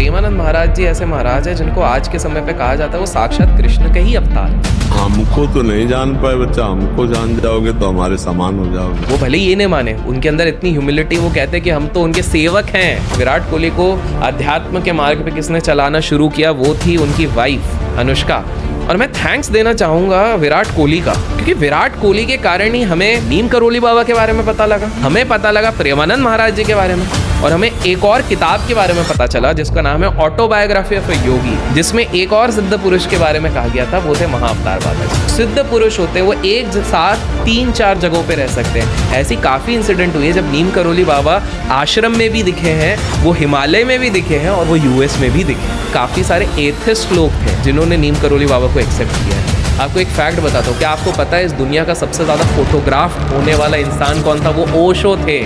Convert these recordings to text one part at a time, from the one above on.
प्रेमानंद महाराज जी ऐसे महाराज हैं जिनको आज के समय पे कहा जाता है वो साक्षात कृष्ण के ही अवतार हैं। हमको तो नहीं जान पाए बच्चा, हमको जान जाओगे तो हमारे समान हो जाओगे। वो भले ये नहीं माने, उनके अंदर इतनी ह्यूमिलिटी, वो कहते हैं कि हम तो उनके सेवक हैं। विराट कोहली को अध्यात्म के मार्ग पे किसने चलाना शुरू किया, वो थी उनकी वाइफ अनुष्का। और मैं थैंक्स देना चाहूँगा विराट कोहली का, क्योंकि विराट कोहली के कारण ही हमें नीम करोली बाबा के बारे में पता लगा, हमें पता लगा प्रेमानंद महाराज जी के बारे में, और हमें एक और किताब के बारे में पता चला जिसका नाम है ऑटोबायोग्राफी ऑफ अ योगी, जिसमें एक और सिद्ध पुरुष के बारे में कहा गया था, वो थे महाअवतार बाबा जी। सिद्ध पुरुष होते हैं वो एक साथ 3-4 जगहों पे रह सकते हैं। ऐसी काफ़ी इंसिडेंट हुई है जब नीम करोली बाबा आश्रम में भी दिखे हैं, वो हिमालय में भी दिखे हैं और वो यूएस में भी दिखे हैं। काफ़ी सारे एथिस्ट लोग थे जिन्होंने नीम करोली बाबा को एक्सेप्ट किया है। आपको एक फैक्ट बताता हूँ, क्या आपको पता है इस दुनिया का सबसे ज़्यादा फोटोग्राफ होने वाला इंसान कौन था? वो ओशो थे।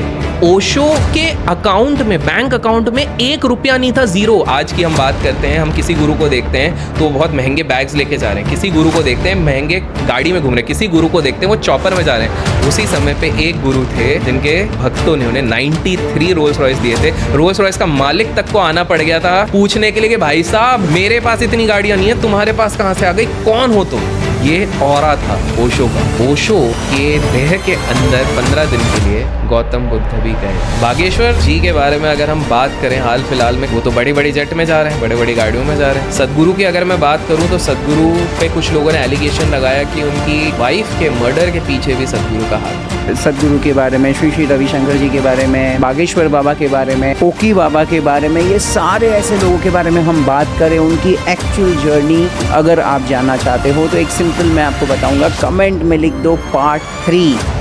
ओशो के अकाउंट में, बैंक अकाउंट में 1 रुपया नहीं था, 0। आज की हम बात करते हैं, हम किसी गुरु को देखते हैं तो बहुत महंगे बैग्स लेके जा रहे हैं, किसी गुरु को देखते हैं महंगे गाड़ी में घूम रहे हैं, किसी गुरु को देखते हैं वो चॉपर में जा रहे हैं। उसी समय पे एक गुरु थे जिनके भक्तों ने उन्हें 93 रोल्स रॉयस दिए थे। रोल्स रॉयस का मालिक तक को आना पड़ गया था पूछने के लिए कि भाई साहब मेरे पास इतनी गाड़ियां नहीं है, तुम्हारे पास कहाँ से आ गई, कौन हो तुम? ये ऑरा था ओशो का। ओशो के देह के अंदर 15 दिन के लिए गौतम बुद्ध भी गए। बागेश्वर जी के बारे में अगर हम बात करें हाल फिलहाल में, वो तो बड़ी बड़ी जेट में जा रहे हैं, बड़ी बड़ी गाड़ियों में जा रहे हैं। सदगुरु की अगर मैं बात करूं तो सदगुरु पे कुछ लोगों ने एलिगेशन लगाया कि उनकी वाइफ के मर्डर के पीछे भी सदगुरु का हाथ है। सदगुरु के बारे में, श्री श्री रविशंकर जी के बारे में, बागेश्वर बाबा के बारे में, पोकी बाबा के बारे में, ये सारे ऐसे लोगों के बारे में हम बात करें, उनकी एक्चुअल जर्नी अगर आप जानना चाहते हो तो एक सिंपल मैं आपको बताऊंगा, कमेंट में लिख दो पार्ट 3।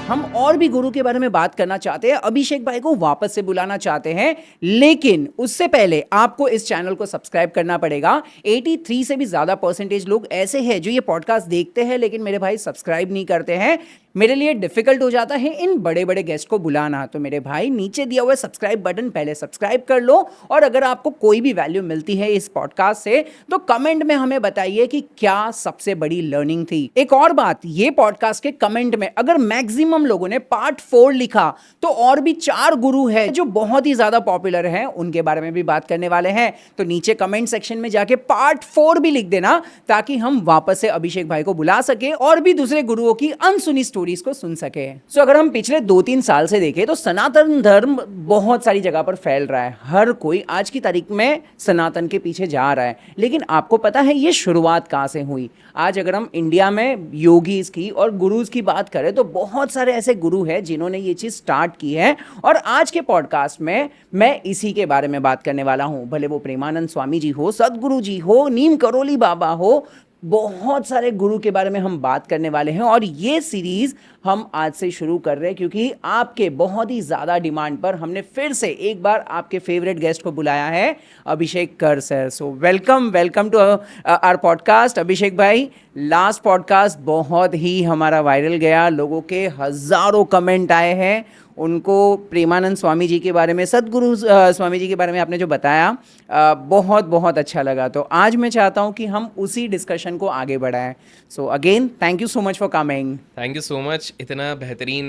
हम और भी गुरु के बारे में बात करना चाहते हैं, अभिषेक भाई को वापस से बुलाना चाहते हैं, लेकिन उससे पहले आपको इस चैनल को सब्सक्राइब करना पड़ेगा। 83 से भी ज्यादा परसेंटेज लोग ऐसे हैं जो ये पॉडकास्ट देखते हैं लेकिन मेरे भाई सब्सक्राइब नहीं करते हैं। मेरे लिए डिफिकल्ट हो जाता है इन बड़े बड़े गेस्ट को बुलाना, तो मेरे भाई नीचे दिया हुआ सब्सक्राइब बटन पहले सब्सक्राइब कर लो, और अगर आपको कोई भी वैल्यू मिलती है इस पॉडकास्ट से तो कमेंट में हमें बताइए कि क्या सबसे बड़ी लर्निंग थी। एक और बात, ये पॉडकास्ट के कमेंट में अगर मैक्सिमम लोगों ने पार्ट 4 लिखा तो और भी 4 गुरु है जो बहुत ही ज्यादा पॉपुलर हैं, उनके बारे में भी बात करने वाले हैं। तो नीचे कमेंट सेक्शन में जाके पार्ट 4 भी लिख देना ताकि हम वापस से अभिषेक भाई को बुला सके और भी दूसरे गुरुओं की अनसुनी स्टोरीज को सुन सके। सो अगर हम पिछले 2-3 साल से देखें तो सनातन धर्म बहुत सारी जगह पर फैल रहा है। हर कोई आज की तारीख में सनातन के पीछे जा रहा है, लेकिन आपको पता है ये शुरुआत कहाँ से हुई? आज अगर हम इंडिया में योगीज की और गुरुज की बात करें तो बहुत सारे ऐसे गुरु हैं जिन्होंने ये चीज स्टार्ट की है, और आज के पॉडकास्ट में मैं इसी के बारे में बात करने वाला हूं। भले वो प्रेमानंद स्वामी जी हो, सदगुरु जी हो, नीम करोली बाबा हो, बहुत सारे गुरु के बारे में हम बात करने वाले हैं। और ये सीरीज हम आज से शुरू कर रहे हैं क्योंकि आपके बहुत ही ज़्यादा डिमांड पर हमने फिर से एक बार आपके फेवरेट गेस्ट को बुलाया है, अभिषेक कर sir. So welcome to our podcast Abhishek भाई। लास्ट पॉडकास्ट बहुत ही हमारा वायरल गया, लोगों के हज़ारों कमेंट आए हैं। उनको प्रेमानंद स्वामी जी के बारे में, सदगुरु स्वामी जी के बारे में आपने जो बताया बहुत बहुत अच्छा लगा। तो आज मैं चाहता हूं कि हम उसी डिस्कशन को आगे बढ़ाएं। So again thank you so much for coming. Thank you so much इतना बेहतरीन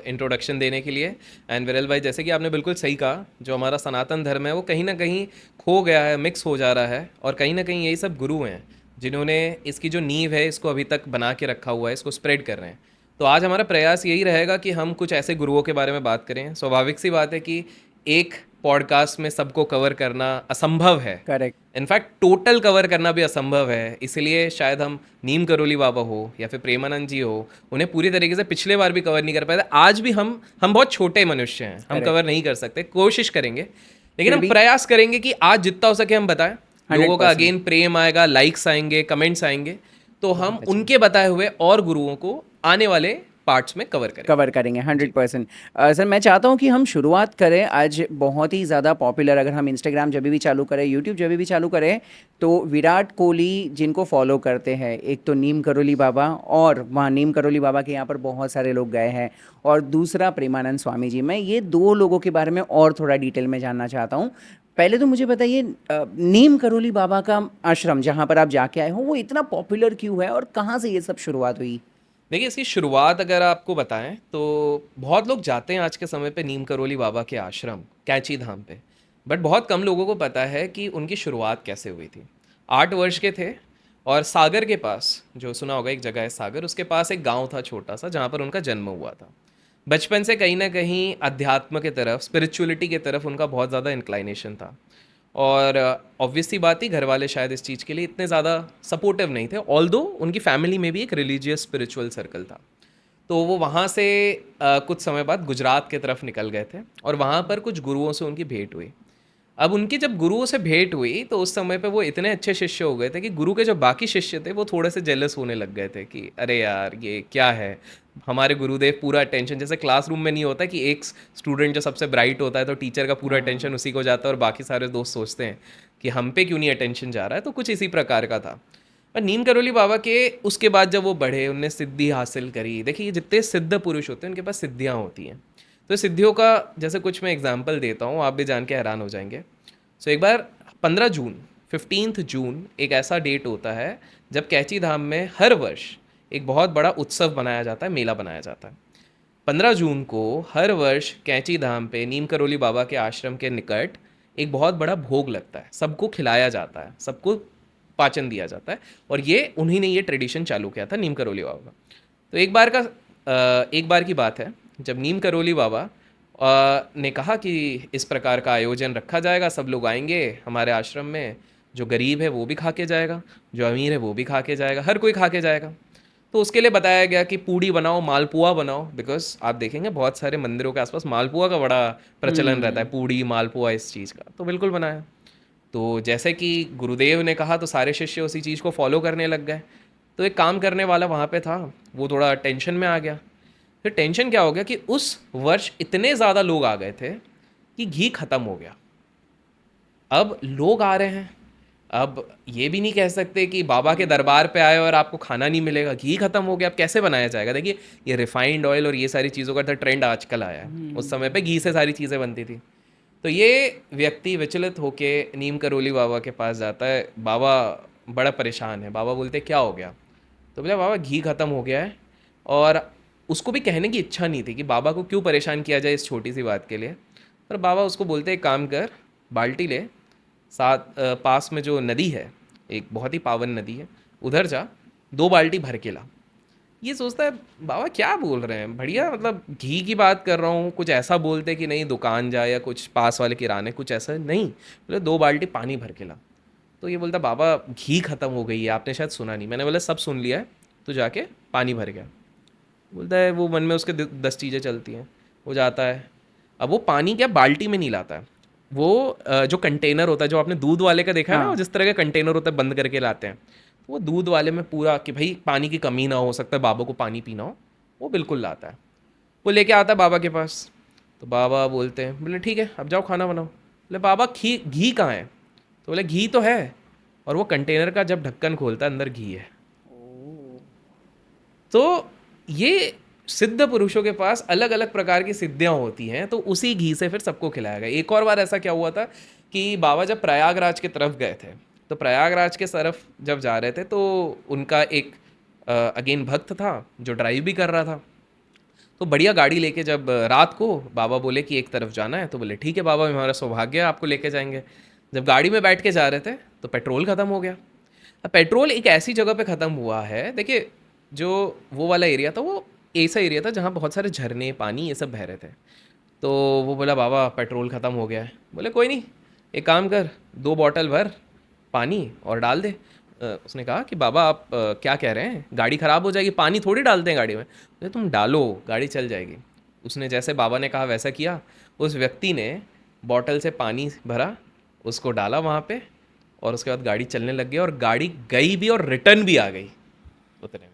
इंट्रोडक्शन देने के लिए। एंड विरल भाई, जैसे कि आपने बिल्कुल सही कहा, जो हमारा सनातन धर्म है वो कहीं ना कहीं खो गया है, मिक्स हो जा रहा है, और कहीं ना कहीं यही सब गुरु हैं जिन्होंने इसकी जो नींव है इसको अभी तक बना के रखा हुआ है, इसको स्प्रेड कर रहे हैं। तो आज हमारा प्रयास यही रहेगा कि हम कुछ ऐसे गुरुओं के बारे में बात करें। स्वाभाविक सी बात है कि एक पॉडकास्ट में सबको कवर करना असंभव है। करेक्ट। इनफैक्ट टोटल कवर करना भी असंभव है, इसलिए शायद हम नीम करोली बाबा हो या फिर प्रेमानंद जी हो, उन्हें पूरी तरीके से पिछले बार भी कवर नहीं कर पाए थे। आज भी हम बहुत छोटे मनुष्य हैं, हम कवर नहीं कर सकते, कोशिश करेंगे, लेकिन हम प्रयास करेंगे कि आज जितना हो सके हम बताएं। लोगों का अगेन प्रेम आएगा, लाइक्स आएंगे, कमेंट्स आएंगे, तो हम उनके बताए हुए और गुरुओं को आने वाले पार्ट्स में कवर करेंगे 100%। सर मैं चाहता हूं कि हम शुरुआत करें। आज बहुत ही ज़्यादा पॉपुलर, अगर हम इंस्टाग्राम जब भी चालू करें, यूट्यूब जब भी चालू करें, तो विराट कोहली जिनको फॉलो करते हैं, एक तो नीम करोली बाबा, और वहाँ नीम करोली बाबा के यहाँ पर बहुत सारे लोग गए हैं, और दूसरा प्रेमानंद स्वामी जी। मैं ये 2 लोगों के बारे में और थोड़ा डिटेल में जानना चाहता हूँ। पहले तो मुझे बताइए, नीम करोली बाबा का आश्रम जहाँ पर आप जाके आए हो वो इतना पॉपुलर क्यों है, और कहाँ से ये सब शुरुआत हुई? देखिए, इसकी शुरुआत अगर आपको बताएं तो बहुत लोग जाते हैं आज के समय पे नीम करोली बाबा के आश्रम कैंची धाम पे, बट बहुत कम लोगों को पता है कि उनकी शुरुआत कैसे हुई थी। 8 वर्ष के थे और सागर के पास, जो सुना होगा एक जगह है सागर, उसके पास एक गांव था छोटा सा जहाँ पर उनका जन्म हुआ था। बचपन से कहीं ना कहीं अध्यात्म के तरफ, स्पिरिचुअलिटी की तरफ उनका बहुत ज़्यादा इंक्लाइनेशन था। और ऑब्वियस सी बात ही, घर वाले शायद इस चीज़ के लिए इतने ज़्यादा सपोर्टिव नहीं थे, ऑल्दो उनकी फैमिली में भी एक रिलीजियस स्पिरिचुअल सर्कल था। तो वो वहाँ से कुछ समय बाद गुजरात के तरफ निकल गए थे और वहाँ पर कुछ गुरुओं से उनकी भेंट हुई। अब उनकी जब गुरुओं से भेंट हुई तो उस समय पे वो इतने अच्छे शिष्य हो गए थे कि गुरु के जो बाकी शिष्य थे वो थोड़े से जेलस होने लग गए थे कि अरे यार ये क्या है, हमारे गुरुदेव पूरा अटेंशन, जैसे क्लासरूम में नहीं होता कि एक स्टूडेंट जो सबसे ब्राइट होता है तो टीचर का पूरा अटेंशन उसी को जाता है और बाकी सारे दोस्त सोचते हैं कि हम पे क्यों नहीं अटेंशन जा रहा है, तो कुछ इसी प्रकार का था। और नीम करोली बाबा के उसके बाद जब वो बढ़े, उनने सिद्धि हासिल करी। देखिए जितने सिद्ध पुरुष होते हैं उनके पास सिद्धियाँ होती हैं। तो सिद्धियों का जैसे कुछ मैं एग्जाम्पल देता हूँ, आप भी जान के हैरान हो जाएंगे। सो एक बार 15 जून एक ऐसा डेट होता है जब कैची धाम में हर वर्ष एक बहुत बड़ा उत्सव बनाया जाता है, मेला बनाया जाता है। 15 जून को हर वर्ष कैची धाम पे नीम करोली बाबा के आश्रम के निकट एक बहुत बड़ा भोग लगता है, सबको खिलाया जाता है, सबको पाचन दिया जाता है। और ये उन्हीं ने ये ट्रेडिशन चालू किया था नीम करोली बाबा का। तो एक बार की बात है जब नीम करोली बाबा ने कहा कि इस प्रकार का आयोजन रखा जाएगा, सब लोग आएंगे हमारे आश्रम में, जो गरीब है वो भी खा के जाएगा, जो अमीर है वो भी खा के जाएगा, हर कोई खा के जाएगा। तो उसके लिए बताया गया कि पूड़ी बनाओ, मालपुआ बनाओ, बिकॉज आप देखेंगे बहुत सारे मंदिरों के आसपास मालपुआ का बड़ा प्रचलन रहता है, पूड़ी मालपुआ इस चीज़ का। तो बिल्कुल बनाया। तो जैसे कि गुरुदेव ने कहा तो सारे शिष्य उसी चीज़ को फॉलो करने लग गए। तो एक काम करने वाला वहाँ पे था, वो थोड़ा टेंशन में आ गया। फिर टेंशन क्या हो गया कि उस वर्ष इतने ज़्यादा लोग आ गए थे कि घी ख़त्म हो गया। अब लोग आ रहे हैं, अब ये भी नहीं कह सकते कि बाबा के दरबार पे आए और आपको खाना नहीं मिलेगा, घी खत्म हो गया, अब कैसे बनाया जाएगा। देखिए ये रिफाइंड ऑयल और ये सारी चीज़ों का तो ट्रेंड आजकल आया है, उस समय पे घी से सारी चीज़ें बनती थी। तो ये व्यक्ति विचलित होके नीम करोली बाबा के पास जाता है। बाबा बड़ा परेशान है। बाबा बोलते क्या हो गया? तो बोला बाबा घी खत्म हो गया है। और उसको भी कहने की इच्छा नहीं थी कि बाबा को क्यों परेशान किया जाए इस छोटी सी बात के लिए। पर बाबा उसको बोलते एक काम कर, बाल्टी ले, पास में जो नदी है, एक बहुत ही पावन नदी है, उधर जा, 2 बाल्टी भर के ला। ये सोचता है बाबा क्या बोल रहे हैं, बढ़िया, मतलब घी की बात कर रहा हूँ, कुछ ऐसा बोलते कि नहीं दुकान जा या कुछ पास वाले किराने, कुछ ऐसा नहीं, बोले 2 बाल्टी पानी भर के ला। तो ये बोलता बाबा घी ख़त्म हो गई है, आपने शायद सुना नहीं। मैंने बोला सब सुन लिया है, तो जाके पानी भर गया। बोलता है वो मन में उसके 10 चीज़ें चलती हैं। वो जाता है, अब वो पानी क्या बाल्टी में नहीं लाता है, वो जो कंटेनर होता है, जो आपने दूध वाले का देखा है ना, वो जिस तरह का कंटेनर होता है बंद करके लाते हैं, तो वो दूध वाले में पूरा कि भाई पानी की कमी ना हो सकता है, बाबा को पानी पीना हो, वो बिल्कुल लाता है। वो लेके आता है बाबा के पास। तो बाबा बोलते हैं, बोले ठीक है अब जाओ खाना बनाओ। बोले बाबा घी कहाँ है? तो बोले घी तो है। और वो कंटेनर का जब ढक्कन खोलता है अंदर घी है। तो ये सिद्ध पुरुषों के पास अलग अलग प्रकार की सिद्धियां होती हैं, तो उसी घी से फिर सबको खिलाया गया। एक और बार ऐसा क्या हुआ था कि बाबा जब प्रयागराज की तरफ गए थे, तो प्रयागराज के तरफ जब जा रहे थे तो उनका एक अगेन भक्त था जो ड्राइव भी कर रहा था। तो बढ़िया गाड़ी लेके जब रात को बाबा बोले कि एक तरफ जाना है, तो बोले ठीक है बाबा, हमारा सौभाग्य है, आपको लेके जाएंगे। जब गाड़ी में बैठ के जा रहे थे तो पेट्रोल ख़त्म हो गया। अब पेट्रोल एक ऐसी जगह पे ख़त्म हुआ है, देखिए जो वो वाला एरिया था वो ऐसा एरिया था जहाँ बहुत सारे झरने, पानी, ये सब बह रहे थे। तो वो बोला बाबा पेट्रोल ख़त्म हो गया है। बोले कोई नहीं, एक काम कर, 2 बॉटल भर पानी और डाल दे। उसने कहा कि बाबा आप क्या कह रहे हैं, गाड़ी ख़राब हो जाएगी, पानी थोड़ी डालते हैं गाड़ी में। बोले तुम डालो, गाड़ी चल जाएगी। उसने जैसे बाबा ने कहा वैसा किया। उस व्यक्ति ने बॉटल से पानी भरा, उसको डाला वहाँ पे, और उसके बाद गाड़ी चलने लग गई, और गाड़ी गई भी और रिटर्न भी आ गई उतने में।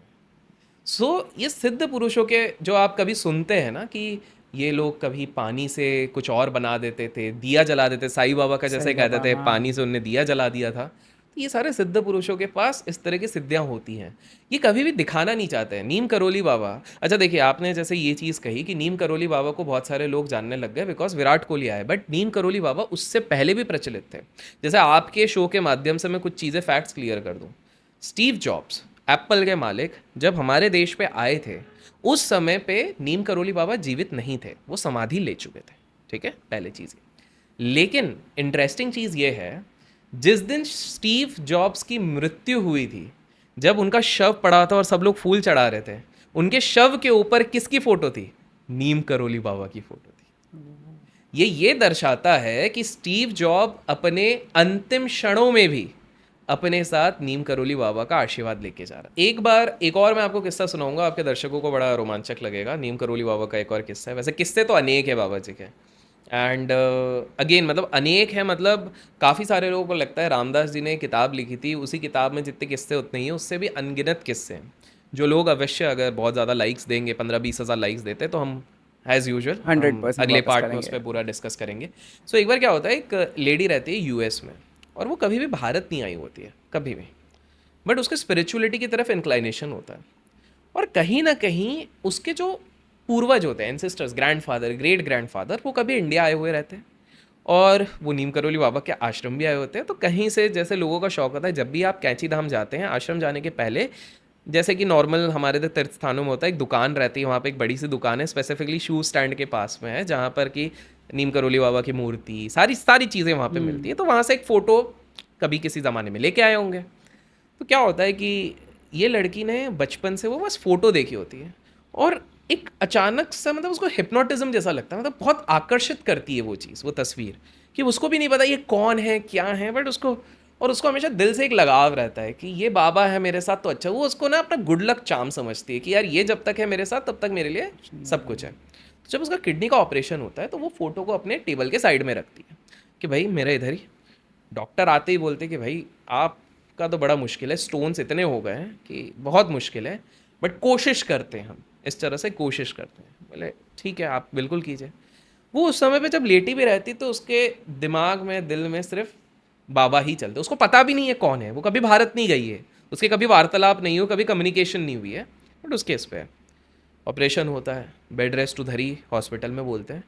सो ये सिद्ध पुरुषों के जो आप कभी सुनते हैं ना कि ये लोग कभी पानी से कुछ और बना देते थे, दिया जला देते, साईं बाबा का जैसे कहते थे, पानी से उनने दिया जला दिया था। तो ये सारे सिद्ध पुरुषों के पास इस तरह की सिद्धियां होती हैं, ये कभी भी दिखाना नहीं चाहते हैं। नीम करोली बाबा, अच्छा देखिए आपने जैसे ये चीज़ कही कि नीम करोली बाबा को बहुत सारे लोग जानने लग गए बिकॉज विराट कोहली आए, बट नीम करोली बाबा उससे पहले भी प्रचलित थे। जैसे आपके शो के माध्यम से मैं कुछ चीज़ें फैक्ट्स क्लियर कर दूँ। स्टीव जॉब्स, एप्पल के मालिक, जब हमारे देश पे आए थे उस समय पे नीम करोली बाबा जीवित नहीं थे, वो समाधि ले चुके थे, ठीक है, पहले चीज़। लेकिन इंटरेस्टिंग चीज़ ये है, जिस दिन स्टीव जॉब्स की मृत्यु हुई थी, जब उनका शव पड़ा था और सब लोग फूल चढ़ा रहे थे, उनके शव के ऊपर किसकी फोटो थी? नीम करोली बाबा की फोटो थी। ये दर्शाता है कि स्टीव जॉब अपने अंतिम क्षणों में भी अपने साथ नीम करोली बाबा का आशीर्वाद लेके जा रहा। एक बार एक और मैं आपको किस्सा सुनाऊंगा, आपके दर्शकों को बड़ा रोमांचक लगेगा। नीम करोली बाबा का एक और किस्सा है, वैसे किस्से तो अनेक है बाबा जी के, एंड अगेन मतलब अनेक है, मतलब काफ़ी सारे लोगों को लगता है रामदास जी ने किताब लिखी थी, उसी किताब में जितने किस्से उतने ही हैं, उससे भी अनगिनत किस्से हैं जो लोग अवश्य अगर बहुत ज़्यादा लाइक्स देंगे, 15-20 हज़ार लाइक्स देते तो हम एज़ यूजुअल 100% अगले वापस पार्ट में करेंगे। उस पर पूरा डिस्कस करेंगे। सो एक बार क्या होता है, एक लेडी रहती है यूएस में, और वो कभी भी भारत नहीं आई होती है, कभी भी, बट उसके स्पिरिचुअलिटी की तरफ इंक्लाइनेशन होता है, और कहीं ना कहीं उसके जो पूर्वज होते हैं, एंसेस्टर्स, ग्रैंडफादर, ग्रेट ग्रैंडफादर, वो कभी इंडिया आए हुए रहते हैं, और वो नीम करोली बाबा के आश्रम भी आए होते हैं। तो कहीं से जैसे लोगों का शौक होता है, जब भी आप कैंची धाम जाते हैं आश्रम जाने के पहले, जैसे कि नॉर्मल हमारे इधर तीर्थ स्थानों में होता है, एक दुकान रहती है, वहाँ पे एक बड़ी सी दुकान है, स्पेसिफिकली शू स्टैंड के पास में है, जहाँ पर कि नीम करोली बाबा की मूर्ति, सारी सारी चीज़ें वहाँ पे मिलती है। तो वहाँ से एक फ़ोटो कभी किसी ज़माने में लेके आए होंगे। तो क्या होता है कि ये लड़की ने बचपन से वो बस फोटो देखी होती है, और एक अचानक सा मतलब उसको हिप्नोटिज्म जैसा लगता है, मतलब बहुत आकर्षित करती है वो चीज़, वो तस्वीर, कि उसको भी नहीं पता ये कौन है क्या है, बट उसको, और उसको हमेशा दिल से एक लगाव रहता है कि ये बाबा है मेरे साथ तो अच्छा। वो उसको ना अपना गुड लक चार्म समझती है कि यार ये जब तक है मेरे साथ तब तक मेरे लिए सब कुछ है। तो जब उसका किडनी का ऑपरेशन होता है तो वो फोटो को अपने टेबल के साइड में रखती है कि भाई मेरा इधर ही। डॉक्टर आते ही बोलते कि भाई आपका तो बड़ा मुश्किल है, स्टोन्स इतने हो गए हैं कि बहुत मुश्किल है, बट कोशिश करते हैं, हम इस तरह से कोशिश करते हैं। बोले ठीक है आप बिल्कुल कीजिए। वो उस समय पे जब लेटी भी रहती तो उसके दिमाग में, दिल में सिर्फ बाबा ही चलते। उसको पता भी नहीं है कौन है, वो कभी भारत नहीं गई है, उसके कभी वार्तालाप नहीं हो, कभी कम्युनिकेशन नहीं हुई है, बट उस केस पे ऑपरेशन होता है, बेड रेस्ट उधर ही हॉस्पिटल में बोलते हैं।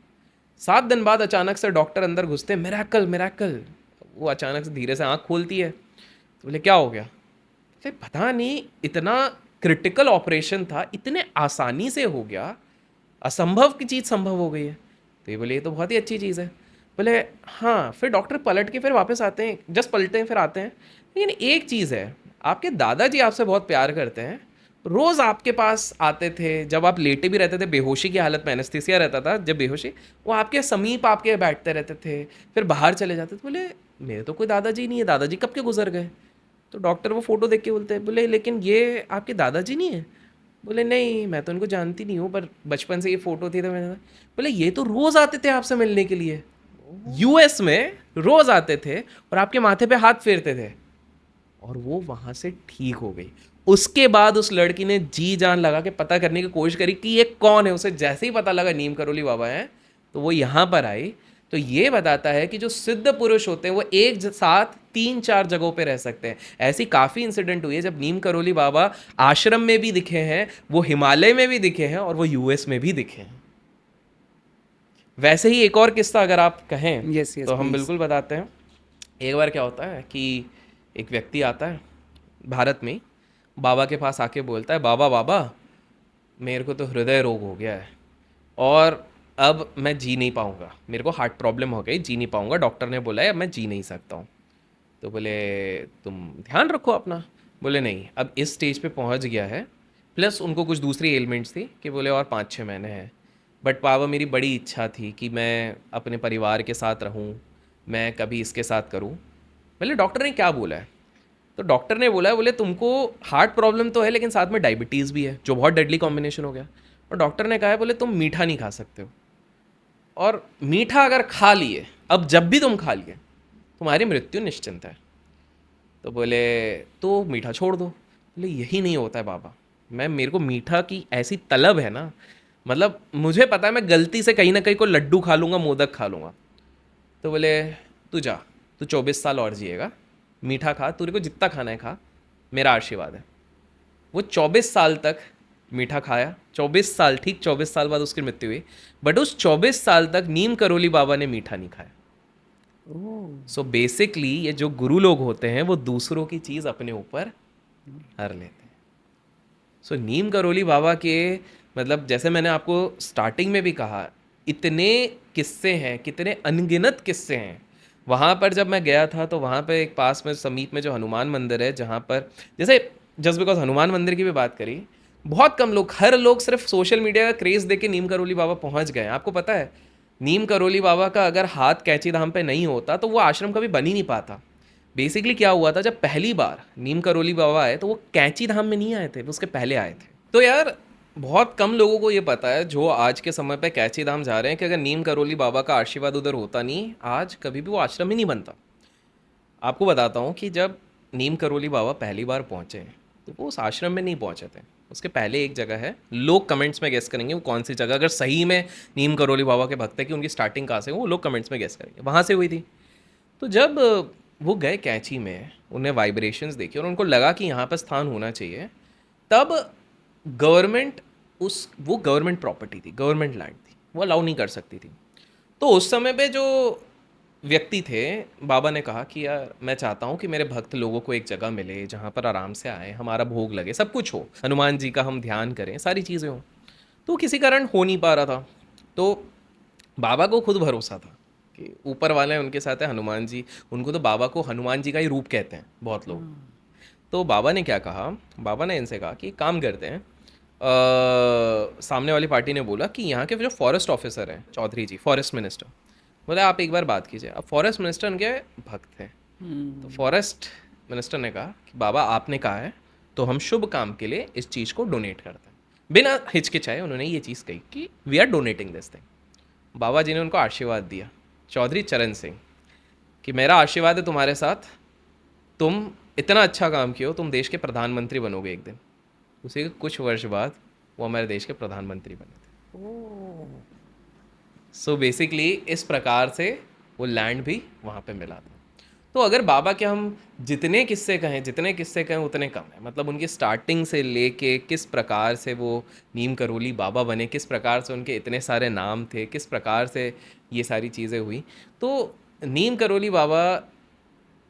7 दिन बाद अचानक से डॉक्टर अंदर घुसते हैं, मिरेकल मिरेकल। वो अचानक से धीरे से आँख खोलती है, तो बोले क्या हो गया? बोले पता नहीं, इतना क्रिटिकल ऑपरेशन था, इतने आसानी से हो गया, असंभव की चीज़ संभव हो गई है। तो ये बोले ये तो बहुत ही अच्छी चीज़ है। बोले हाँ। फिर डॉक्टर पलट के फिर वापस आते हैं, जस्ट पलटते हैं फिर आते हैं, लेकिन एक चीज़ है, आपके दादाजी आपसे बहुत प्यार करते हैं, रोज़ आपके पास आते थे, जब आप लेटे भी रहते थे बेहोशी की हालत में, एनेस्थीसिया रहता था जब बेहोशी, वो आपके समीप आपके बैठते रहते थे, फिर बाहर चले जाते थे। बोले मेरे तो कोई दादाजी नहीं है, दादाजी कब के गुजर गए। तो डॉक्टर वो फ़ोटो देख के बोलते हैं, बोले लेकिन ये आपके दादाजी नहीं है। बोले नहीं मैं तो उनको जानती नहीं हूँ, पर बचपन से ये फ़ोटो थी तो मैंने। बोले ये तो रोज़ आते थे आपसे मिलने के लिए, यूएस में रोज़ आते थे और आपके माथे पे हाथ फेरते थे, और वो वहाँ से ठीक हो गई। उसके बाद उस लड़की ने जी जान लगा के पता करने की कोशिश करी कि ये कौन है। उसे जैसे ही पता लगा नीम करोली बाबा हैं, तो वो यहाँ पर आई। तो ये बताता है कि जो सिद्ध पुरुष होते हैं वो एक साथ 3-4 जगहों पे रह सकते हैं। ऐसी काफ़ी इंसिडेंट हुई है जब नीम करोली बाबा आश्रम में भी दिखे हैं, वो हिमालय में भी दिखे हैं, और वो यूएस में भी दिखे हैं। वैसे ही एक और किस्सा अगर आप कहें Yes, yes, तो हम please. बिल्कुल बताते हैं। एक बार क्या होता है कि एक व्यक्ति आता है भारत में, बाबा के पास आके बोलता है, बाबा बाबा मेरे को तो हृदय रोग हो गया है, और अब मैं जी नहीं पाऊँगा, मेरे को हार्ट प्रॉब्लम हो गई, जी नहीं पाऊँगा, डॉक्टर ने बोला है अब मैं जी नहीं सकता हूँ। तो बोले तुम ध्यान रखो अपना। बोले नहीं, अब इस स्टेज पे पहुँच गया है, प्लस उनको कुछ दूसरी एलिमेंट्स थी कि बोले और 5-6 महीने हैं, बट बाबा मेरी बड़ी इच्छा थी कि मैं अपने परिवार के साथ रहूं, मैं कभी इसके साथ करूं। बोले डॉक्टर ने क्या बोला है? तो डॉक्टर ने बोला है, बोले तुमको हार्ट प्रॉब्लम तो है लेकिन साथ में डायबिटीज़ भी है, जो बहुत डेडली कॉम्बिनेशन हो गया। और डॉक्टर ने कहा है, बोले तुम मीठा नहीं खा सकते हो, और मीठा अगर खा लिए, अब जब भी तुम खा लिए, तुम्हारी मृत्यु निश्चिंत है। तो बोले तो मीठा छोड़ दो। बोले यही नहीं होता है बाबा, मेरे को मीठा की ऐसी तलब है ना, मतलब मुझे पता है मैं गलती से कहीं ना कहीं को लड्डू खा लूँगा, मोदक खा लूँगा। तो बोले तू जा, तू 24 साल और जिएगा, मीठा खा, तेरे को जितना खाना है खा, मेरा आशीर्वाद है। वो 24 साल तक मीठा खाया, 24 साल, ठीक 24 साल बाद उसकी मृत्यु हुई, बट उस 24 साल तक नीम करोली बाबा ने मीठा नहीं खाया। सो बेसिकली ये जो गुरु लोग होते हैं वो दूसरों की चीज़ अपने ऊपर हर लेते हैं। सो नीम करोली बाबा के मतलब जैसे मैंने आपको स्टार्टिंग में भी कहा इतने किस्से हैं, कितने अनगिनत किस्से हैं। वहाँ पर जब मैं गया था तो वहाँ पे एक पास में समीप में जो हनुमान मंदिर है, जहाँ पर जैसे जस्ट बिकॉज हनुमान मंदिर की भी बात करी, बहुत कम लोग, हर लोग सिर्फ सोशल मीडिया का क्रेज देख के नीम करोली बाबा पहुँच गए हैं। आपको पता है नीम करोली बाबा का अगर हाथ कैंची धाम पे नहीं होता तो वो आश्रम कभी बन ही नहीं पाता। बेसिकली क्या हुआ था, जब पहली बार नीम करोली बाबा आए तो वो कैंची धाम में नहीं आए थे, वो उसके पहले आए थे। तो यार बहुत कम लोगों को ये पता है जो आज के समय पे कैंची धाम जा रहे हैं कि अगर नीम करोली बाबा का आशीर्वाद उधर होता नहीं, आज कभी भी वो आश्रम ही नहीं बनता। आपको बताता हूँ कि जब नीम करोली बाबा पहली बार पहुँचे तो वो उस आश्रम में नहीं पहुँचे थे, उसके पहले एक जगह है, लोग कमेंट्स में गेस करेंगे वो कौन सी जगह, अगर सही में नीम करोली बाबा के भक्त है कि उनकी स्टार्टिंग कहाँ से, वो लोग कमेंट्स में गेस करेंगे, वहाँ से हुई थी। तो जब वो गए कैंची में, उन्हें वाइब्रेशंस देखी और उनको लगा कि यहाँ पर स्थान होना चाहिए, तब गवर्नमेंट वो गवर्नमेंट प्रॉपर्टी थी, गवर्नमेंट लैंड थी, वो अलाउ नहीं कर सकती थी। तो उस समय पे जो व्यक्ति थे, बाबा ने कहा कि यार मैं चाहता हूँ कि मेरे भक्त लोगों को एक जगह मिले जहाँ पर आराम से आए, हमारा भोग लगे, सब कुछ हो, हनुमान जी का हम ध्यान करें, सारी चीज़ें हों। तो किसी कारण हो नहीं पा रहा था। तो बाबा को खुद भरोसा था कि ऊपर वाले उनके साथ है, हनुमान जी, उनको तो बाबा को हनुमान जी का ही रूप कहते हैं बहुत लोग। तो बाबा ने क्या कहा, बाबा ने इनसे कहा कि काम करते हैं, सामने वाली पार्टी ने बोला कि यहाँ के जो फॉरेस्ट ऑफिसर हैं चौधरी जी, फॉरेस्ट मिनिस्टर, बोले आप एक बार बात कीजिए। अब फॉरेस्ट मिनिस्टर उनके भक्त थे। तो फॉरेस्ट मिनिस्टर ने कहा कि बाबा आपने कहा है तो हम शुभ काम के लिए इस चीज़ को डोनेट करते हैं। बिना हिचकिचाए उन्होंने ये चीज़ कही कि we are donating this thing. बाबा जी ने उनको आशीर्वाद दिया, चौधरी चरण सिंह, कि मेरा आशीर्वाद है तुम्हारे साथ, तुम इतना अच्छा काम किए हो, तुम देश के प्रधानमंत्री बनोगे एक दिन। उसी के कुछ वर्ष बाद वो हमारे देश के प्रधानमंत्री बने थे। सो बेसिकली इस प्रकार से वो लैंड भी वहाँ पे मिला था। तो अगर बाबा के हम जितने किस्से कहें उतने कम है। मतलब उनकी स्टार्टिंग से लेके किस प्रकार से वो नीम करोली बाबा बने, किस प्रकार से उनके इतने सारे नाम थे, किस प्रकार से ये सारी चीज़ें हुई। तो नीम करोली बाबा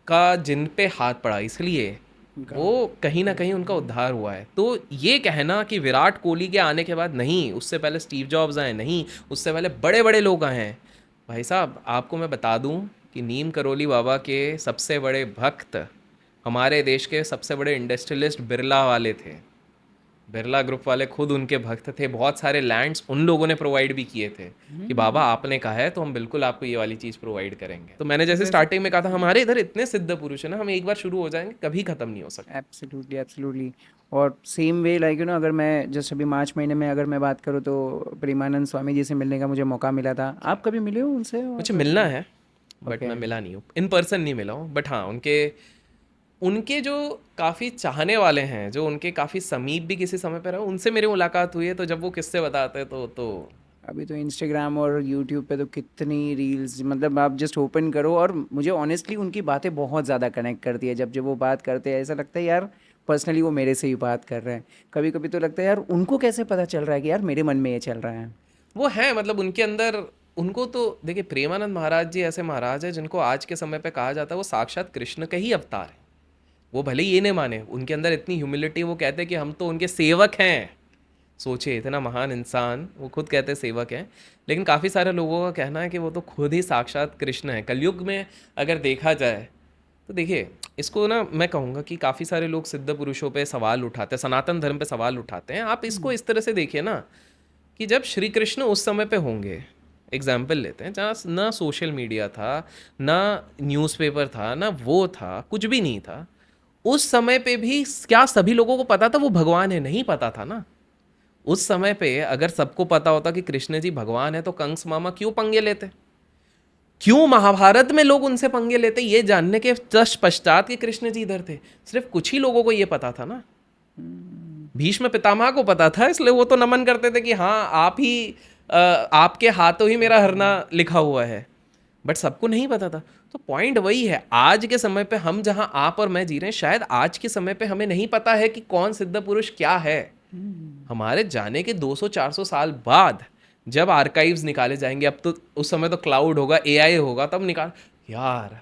का जिन पे हाथ पड़ा, इसलिए वो कहीं ना कहीं उनका उद्धार हुआ है। तो ये कहना कि विराट कोहली के आने के बाद नहीं, उससे पहले स्टीव जॉब्स आए, नहीं उससे पहले बड़े बड़े लोग आए हैं। भाई साहब आपको मैं बता दूं कि नीम करोली बाबा के सबसे बड़े भक्त हमारे देश के सबसे बड़े इंडस्ट्रियलिस्ट बिरला वाले थे। बिरला ग्रुप वाले खुद उनके भक्त थे। बहुत सारे लैंड्स उन लोगों ने प्रोवाइड भी किए थे कि बाबा आपने कहा है तो हम बिल्कुल आपको ये वाली चीज़ प्रोवाइड करेंगे। तो मैंने जैसे स्टार्टिंग में कहा था, हमारे इधर इतने सिद्ध पुरुष है ना, हम एक बार शुरू हो जाएंगे कभी ख़त्म नहीं हो सकता। Absolutely absolutely. और same way like you know, अगर मैं जस्ट अभी मार्च महीने में अगर मैं बात करूँ तो प्रेमानंद स्वामी जी से मिलने का मुझे मौका मिला था। आप कभी मिले हो उनसे? मुझे मिलना है बट मैं मिला नहीं हूँ, इन पर्सन नहीं मिला हूँ। बट हाँ उनके जो काफ़ी चाहने वाले हैं, जो उनके काफ़ी समीप भी किसी समय पर रहे, उनसे मेरी मुलाकात हुई है। तो जब वो किस्से बताते हैं तो अभी तो इंस्टाग्राम और यूट्यूब पे तो कितनी रील्स, मतलब आप जस्ट ओपन करो और मुझे ऑनेस्टली उनकी बातें बहुत ज़्यादा कनेक्ट करती है। जब वो बात करते हैं ऐसा लगता है यार पर्सनली वो मेरे से ही बात कर रहे हैं। कभी कभी तो लगता है यार उनको कैसे पता चल रहा है कि यार मेरे मन में ये चल रहा है। वो है, मतलब उनके अंदर, उनको तो देखिए, प्रेमानंद महाराज जी ऐसे महाराज है जिनको आज के समय पे कहा जाता है वो साक्षात कृष्ण का ही अवतार है। वो भले ये नहीं माने, उनके अंदर इतनी ह्यूमिलिटी, वो कहते हैं कि हम तो उनके सेवक हैं। सोचिए इतना महान इंसान, वो खुद कहते हैं सेवक हैं। लेकिन काफ़ी सारे लोगों का कहना है कि वो तो खुद ही साक्षात कृष्ण है। कलयुग में अगर देखा जाए तो देखिए, इसको ना मैं कहूँगा कि काफ़ी सारे लोग सिद्ध पुरुषों पे सवाल उठाते हैं, सनातन धर्म पे सवाल उठाते हैं। आप इसको इस तरह से देखिए ना कि जब श्री कृष्ण उस समय पे होंगे, एग्जाम्पल लेते हैं जहाँ ना सोशल मीडिया था, ना न्यूज़पेपर था, ना वो था, कुछ भी नहीं था, उस समय पे भी क्या सभी लोगों को पता था वो भगवान है? नहीं पता था ना। उस समय पे अगर सबको पता होता कि कृष्ण जी भगवान है तो कंस मामा क्यों पंगे लेते? क्यों महाभारत में लोग उनसे पंगे लेते ये जानने के पश्चात कि कृष्ण जी इधर थे? सिर्फ कुछ ही लोगों को ये पता था ना। भीष्म पितामह को पता था, इसलिए वो तो नमन करते थे कि हाँ आप ही, आपके हाथों ही मेरा हरना लिखा हुआ है। बट सबको नहीं पता था। तो पॉइंट वही है, आज के समय पे हम जहां आप और मैं जी रहे हैं, शायद आज के समय पे हमें नहीं पता है कि कौन सिद्ध पुरुष क्या है। हमारे जाने के 200-400 साल बाद जब आर्काइव्स निकाले जाएंगे, अब तो उस समय तो क्लाउड होगा, एआई होगा, तब निकाल यार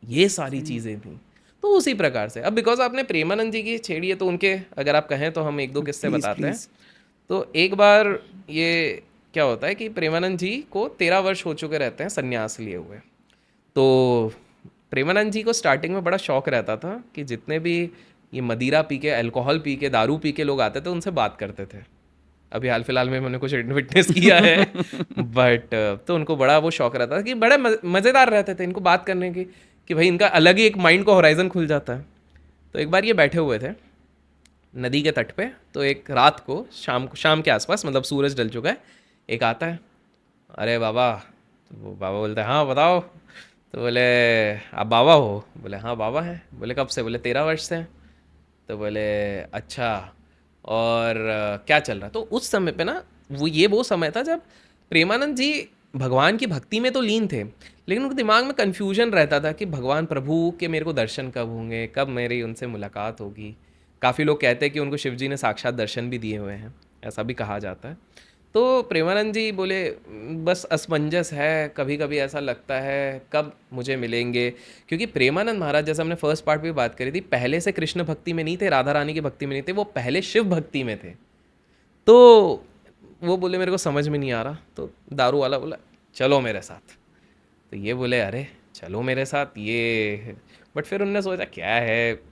ये सारी चीज़ें थी। तो उसी प्रकार से अब बिकॉज आपने प्रेमानंद जी की छेड़ी है तो उनके अगर आप कहें तो हम एक दो किस्से बताते हैं। तो एक बार ये क्या होता है कि प्रेमानंद जी को 13 वर्ष हो चुके रहते हैं संन्यास लिए हुए। तो प्रेमानंद जी को स्टार्टिंग में बड़ा शौक रहता था कि जितने भी ये मदिरा पी के, अल्कोहल पी के, दारू पी के लोग आते थे उनसे बात करते थे। अभी हाल फिलहाल में मैंने कुछ विटनेस किया है बट तो उनको बड़ा वो शौक रहता था कि बड़े मज़ेदार रहते थे इनको बात करने की, कि भाई इनका अलग ही एक माइंड को होराइजन खुल जाता है। तो एक बार ये बैठे हुए थे नदी के तट पे, तो एक रात को शाम के आसपास, मतलब सूरज ढल चुका है, एक आता है, अरे बाबा। तो वो बाबा बोलते हैं हाँ बताओ। तो बोले आप बाबा हो? बोले हाँ बाबा हैं। बोले कब से? बोले 13 वर्ष से। तो बोले अच्छा, और क्या चल रहा? तो उस समय पे ना वो समय था जब प्रेमानंद जी भगवान की भक्ति में तो लीन थे, लेकिन उनके दिमाग में कन्फ्यूजन रहता था कि भगवान प्रभु के मेरे को दर्शन कब होंगे, कब मेरी उनसे मुलाकात होगी। काफ़ी लोग कहते हैं कि उनको शिव जी ने साक्षात दर्शन भी दिए हुए हैं, ऐसा भी कहा जाता है। तो प्रेमानंद जी बोले बस असमंजस है, कभी कभी ऐसा लगता है कब मुझे मिलेंगे, क्योंकि प्रेमानंद महाराज, जैसे हमने फर्स्ट पार्ट में बात करी थी, पहले से कृष्ण भक्ति में नहीं थे, राधा रानी की भक्ति में नहीं थे, वो पहले शिव भक्ति में थे। तो वो बोले मेरे को समझ में नहीं आ रहा। तो दारू वाला बोला चलो मेरे साथ। तो ये बोले अरे चलो मेरे साथ ये, बट फिर उनने सोचा क्या है,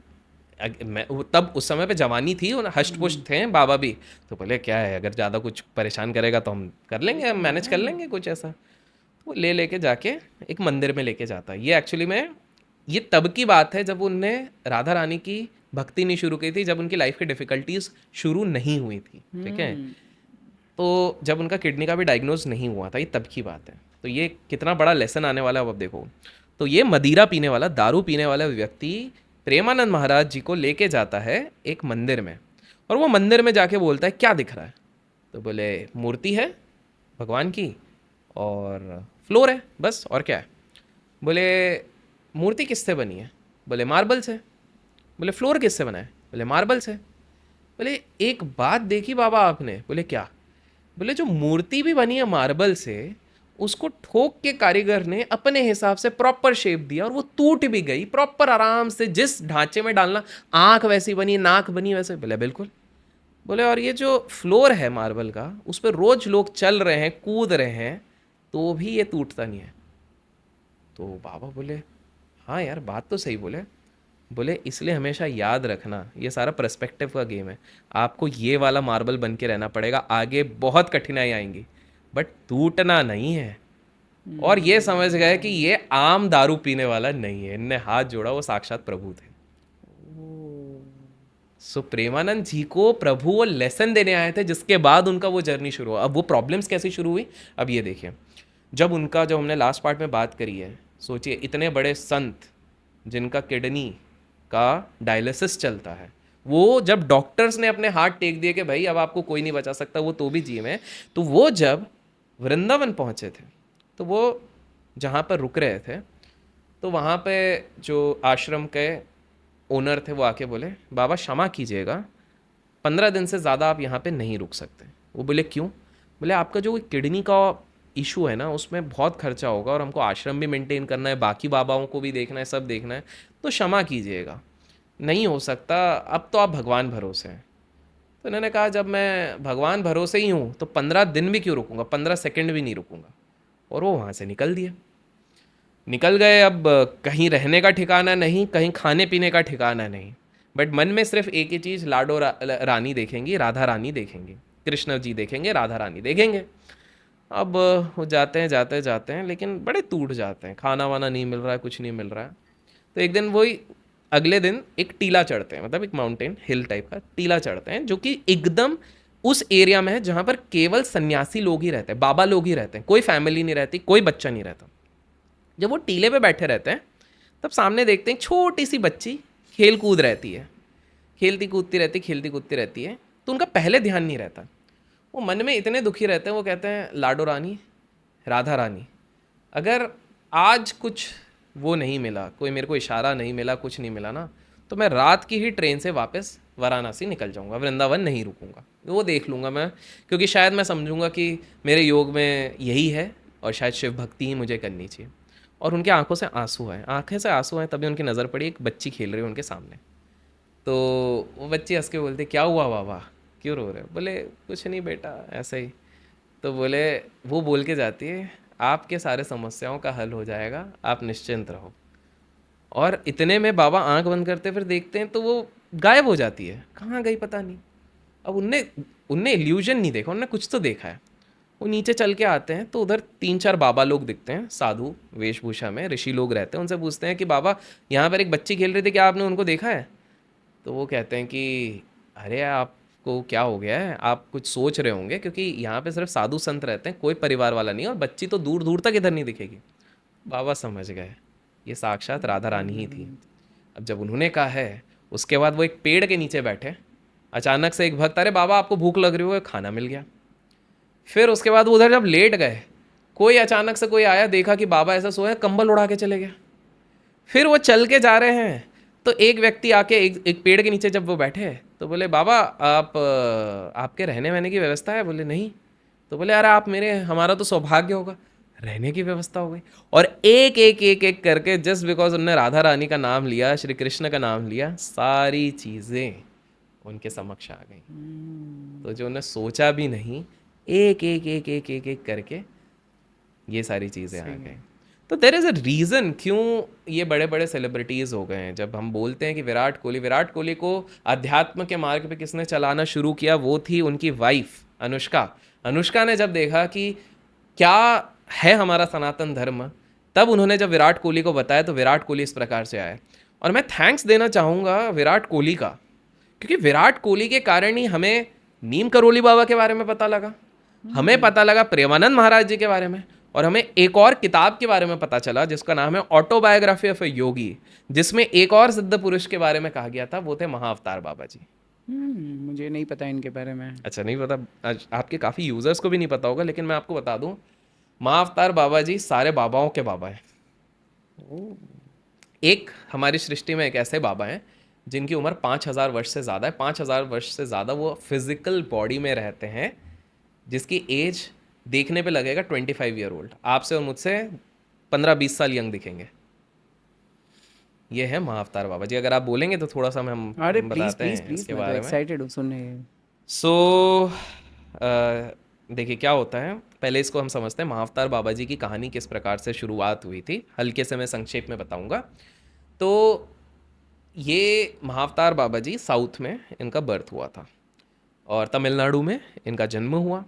तब उस समय पे जवानी थी और हष्ट पुष्ट थे बाबा भी, तो बोले क्या है अगर ज़्यादा कुछ परेशान करेगा तो हम कर लेंगे, हम मैनेज कर लेंगे कुछ ऐसा। तो वो लेके जाके एक मंदिर में लेके जाता है। ये एक्चुअली में ये तब की बात है जब उनने राधा रानी की भक्ति नहीं शुरू की थी, जब उनकी लाइफ की डिफ़िकल्टीज शुरू नहीं हुई थी, ठीक है। तो जब उनका किडनी का भी डायग्नोज नहीं हुआ था, ये तब की बात है। तो ये कितना बड़ा लेसन आने वाला है अब देखो। तो ये मदिरा पीने वाला, दारू पीने वाला व्यक्ति प्रेमानंद महाराज जी को लेके जाता है एक मंदिर में, और वो मंदिर में जाके बोलता है क्या दिख रहा है? तो बोले मूर्ति है भगवान की और फ्लोर है बस, और क्या है? बोले मूर्ति किससे बनी है? बोले मार्बल से। बोले फ्लोर किससे बना है? बोले मार्बल से। बोले एक बात देखी बाबा आपने? बोले क्या? बोले जो मूर्ति भी बनी है मार्बल से, उसको ठोक के कारीगर ने अपने हिसाब से प्रॉपर शेप दिया और वो टूट भी गई प्रॉपर आराम से, जिस ढांचे में डालना, आंख वैसी बनी, नाक बनी वैसे। बोले बिल्कुल। बोले और ये जो फ्लोर है मार्बल का, उस पर रोज लोग चल रहे हैं, कूद रहे हैं, तो भी ये टूटता नहीं है। तो बाबा बोले हाँ यार बात तो सही बोले। बोले इसलिए हमेशा याद रखना, ये सारा पर्सपेक्टिव का गेम है, आपको ये वाला मार्बल बन के रहना पड़ेगा, आगे बहुत कठिनाई आएंगी बट टूटना नहीं है। और ये समझ गए कि ये आम दारू पीने वाला नहीं है, इनने हाथ जोड़ा, वो साक्षात प्रभु थे। सो प्रेमानंद जी को प्रभु वो लेसन देने आए थे, जिसके बाद उनका वो जर्नी शुरू हुआ। अब वो प्रॉब्लम्स कैसे शुरू हुई, अब ये देखिए। जब हमने लास्ट पार्ट में बात करी है, सोचिए इतने बड़े संत जिनका किडनी का डायलिसिस चलता है, वो जब डॉक्टर्स ने अपने हाथ टेक दिए कि भाई अब आपको कोई नहीं बचा सकता, वो तो भी जी में, तो वो जब वृंदावन पहुंचे थे, तो वो जहाँ पर रुक रहे थे, तो वहाँ पे जो आश्रम के ओनर थे वो आके बोले बाबा क्षमा कीजिएगा, 15 दिन से ज़्यादा आप यहाँ पे नहीं रुक सकते। वो बोले क्यों? बोले आपका जो किडनी का इशू है ना, उसमें बहुत खर्चा होगा और हमको आश्रम भी मेंटेन करना है, बाकी बाबाओं को भी देखना है, सब देखना है, तो क्षमा कीजिएगा, नहीं हो सकता, अब तो आप भगवान भरोसे हैं। तो इन्होंने कहा जब मैं भगवान भरोसे ही हूँ तो 15 दिन भी क्यों रुकूंगा, 15 सेकंड भी नहीं रुकूंगा। और वो वहाँ से निकल दिए, निकल गए। अब कहीं रहने का ठिकाना नहीं, कहीं खाने पीने का ठिकाना नहीं, बट मन में सिर्फ एक ही चीज़, लाडो रानी देखेंगी, राधा रानी देखेंगी, कृष्ण जी देखेंगे, राधा रानी देखेंगे। अब वो जाते हैं लेकिन बड़े टूट जाते हैं, खाना वाना नहीं मिल रहा है, कुछ नहीं मिल रहा है। तो एक दिन वही अगले दिन एक टीला चढ़ते हैं, मतलब एक माउंटेन हिल टाइप का टीला चढ़ते हैं, जो कि एकदम उस एरिया में है जहाँ पर केवल सन्यासी लोग ही रहते हैं, बाबा लोग ही रहते हैं, कोई फैमिली नहीं रहती, कोई बच्चा नहीं रहता। जब वो टीले पे बैठे रहते हैं, तब सामने देखते हैं छोटी सी बच्ची खेल कूद रहती है, खेलती कूदती रहती है। तो उनका पहले ध्यान नहीं रहता, वो मन में इतने दुखी रहते हैं, वो कहते हैं लाडो रानी, राधा रानी, अगर आज कुछ वो नहीं मिला, कोई मेरे को इशारा नहीं मिला, कुछ नहीं मिला ना, तो मैं रात की ही ट्रेन से वापस वाराणसी निकल जाऊंगा, वृंदावन नहीं रुकूंगा, वो देख लूँगा मैं, क्योंकि शायद मैं समझूंगा कि मेरे योग में यही है और शायद शिव भक्ति ही मुझे करनी चाहिए। और उनके आंखों से आंसू आए, आंखें से आंसू आए, तभी उनकी नज़र पड़ी एक बच्ची खेल रही है उनके सामने। तो वो बच्ची हंस के बोलते क्या हुआ बाबा, क्यों रो रहे हो? बोले कुछ नहीं बेटा, ऐसे ही। तो बोले, वो बोल के जाती है, आपके सारे समस्याओं का हल हो जाएगा, आप निश्चिंत रहो। और इतने में बाबा आंख बंद करते फिर देखते हैं तो वो गायब हो जाती है। कहाँ गई पता नहीं। अब उनने उनने इल्यूजन नहीं देखा, उनने कुछ तो देखा है। वो नीचे चल के आते हैं तो उधर 3-4 बाबा लोग दिखते हैं, साधु वेशभूषा में, ऋषि लोग रहते हैं। उनसे पूछते हैं कि बाबा, यहाँ पर एक बच्ची खेल रही थी, क्या आपने उनको देखा है? तो वो कहते हैं कि अरे आपको क्या हो गया है, आप कुछ सोच रहे होंगे, क्योंकि यहाँ पे सिर्फ साधु संत रहते हैं, कोई परिवार वाला नहीं है, और बच्ची तो दूर दूर तक इधर नहीं दिखेगी। बाबा समझ गए, ये साक्षात राधा रानी ही थी। अब जब उन्होंने कहा है, उसके बाद वो एक पेड़ के नीचे बैठे, अचानक से एक भक्त, अरे बाबा आपको भूख लग रही हो, खाना मिल गया। फिर उसके बाद वो उधर जब लेट गए, कोई अचानक से कोई आया, देखा कि बाबा ऐसा सोया, कंबल उड़ा के चले गया। फिर वो चल के जा रहे हैं तो एक व्यक्ति आके एक पेड़ के नीचे जब वो बैठे तो बोले, बाबा आप आपके रहने वहने की व्यवस्था है? बोले नहीं। तो बोले, अरे आप मेरे, हमारा तो सौभाग्य होगा, रहने की व्यवस्था हो गई। और एक एक एक एक करके, जस्ट बिकॉज उनने राधा रानी का नाम लिया, श्री कृष्ण का नाम लिया, सारी चीज़ें उनके समक्ष आ गई। तो जो उन्हें सोचा भी नहीं, एक एक एक एक एक एक करके ये सारी चीज़ें आ गई। तो देर इज़ अ रीज़न क्यों ये बड़े बड़े सेलिब्रिटीज़ हो गए हैं। जब हम बोलते हैं कि विराट कोहली को अध्यात्म के मार्ग पे किसने चलाना शुरू किया, वो थी उनकी वाइफ अनुष्का। अनुष्का ने जब देखा कि क्या है हमारा सनातन धर्म, तब उन्होंने जब विराट कोहली को बताया तो विराट कोहली इस प्रकार से आए। और मैं थैंक्स देना चाहूँगा विराट कोहली का, क्योंकि विराट कोहली के कारण ही हमें नीम करोली बाबा के बारे में पता लगा, हमें पता लगा प्रेमानंद महाराज जी के बारे में, और हमें एक और किताब के बारे में पता चला जिसका नाम है ऑटोबायोग्राफी ऑफ ए योगी, जिसमें एक और सिद्ध पुरुष के बारे में कहा गया था, वो थे महाअवतार बाबा जी। मुझे नहीं पता इनके बारे में। अच्छा, नहीं पता? आपके काफ़ी यूजर्स को भी नहीं पता होगा, लेकिन मैं आपको बता दूं, महाअवतार बाबा जी सारे बाबाओं के बाबा हैं। एक हमारी सृष्टि में एक ऐसे बाबा हैं जिनकी उम्र 5000 वर्ष से ज़्यादा है। 5000 वर्ष से ज़्यादा वो फिजिकल बॉडी में रहते हैं, जिसकी एज देखने पे लगेगा 25 ईयर ओल्ड। आपसे और मुझसे 15-20 साल यंग दिखेंगे। ये है महाअवतार बाबा जी। अगर आप बोलेंगे तो थोड़ा सा हम अरे प्लीज बताते प्लीज हैं प्लीज, इसके मैं तो बारे में। एक्साइटेड हूँ सुनने। सो देखिए क्या होता है, पहले इसको हम समझते हैं महाअवतार बाबा जी की कहानी किस प्रकार से शुरुआत हुई थी। हल्के से मैं संक्षेप में बताऊंगा। तो ये महाअवतार बाबा जी साउथ में इनका बर्थ हुआ था, और तमिलनाडु में इनका जन्म हुआ,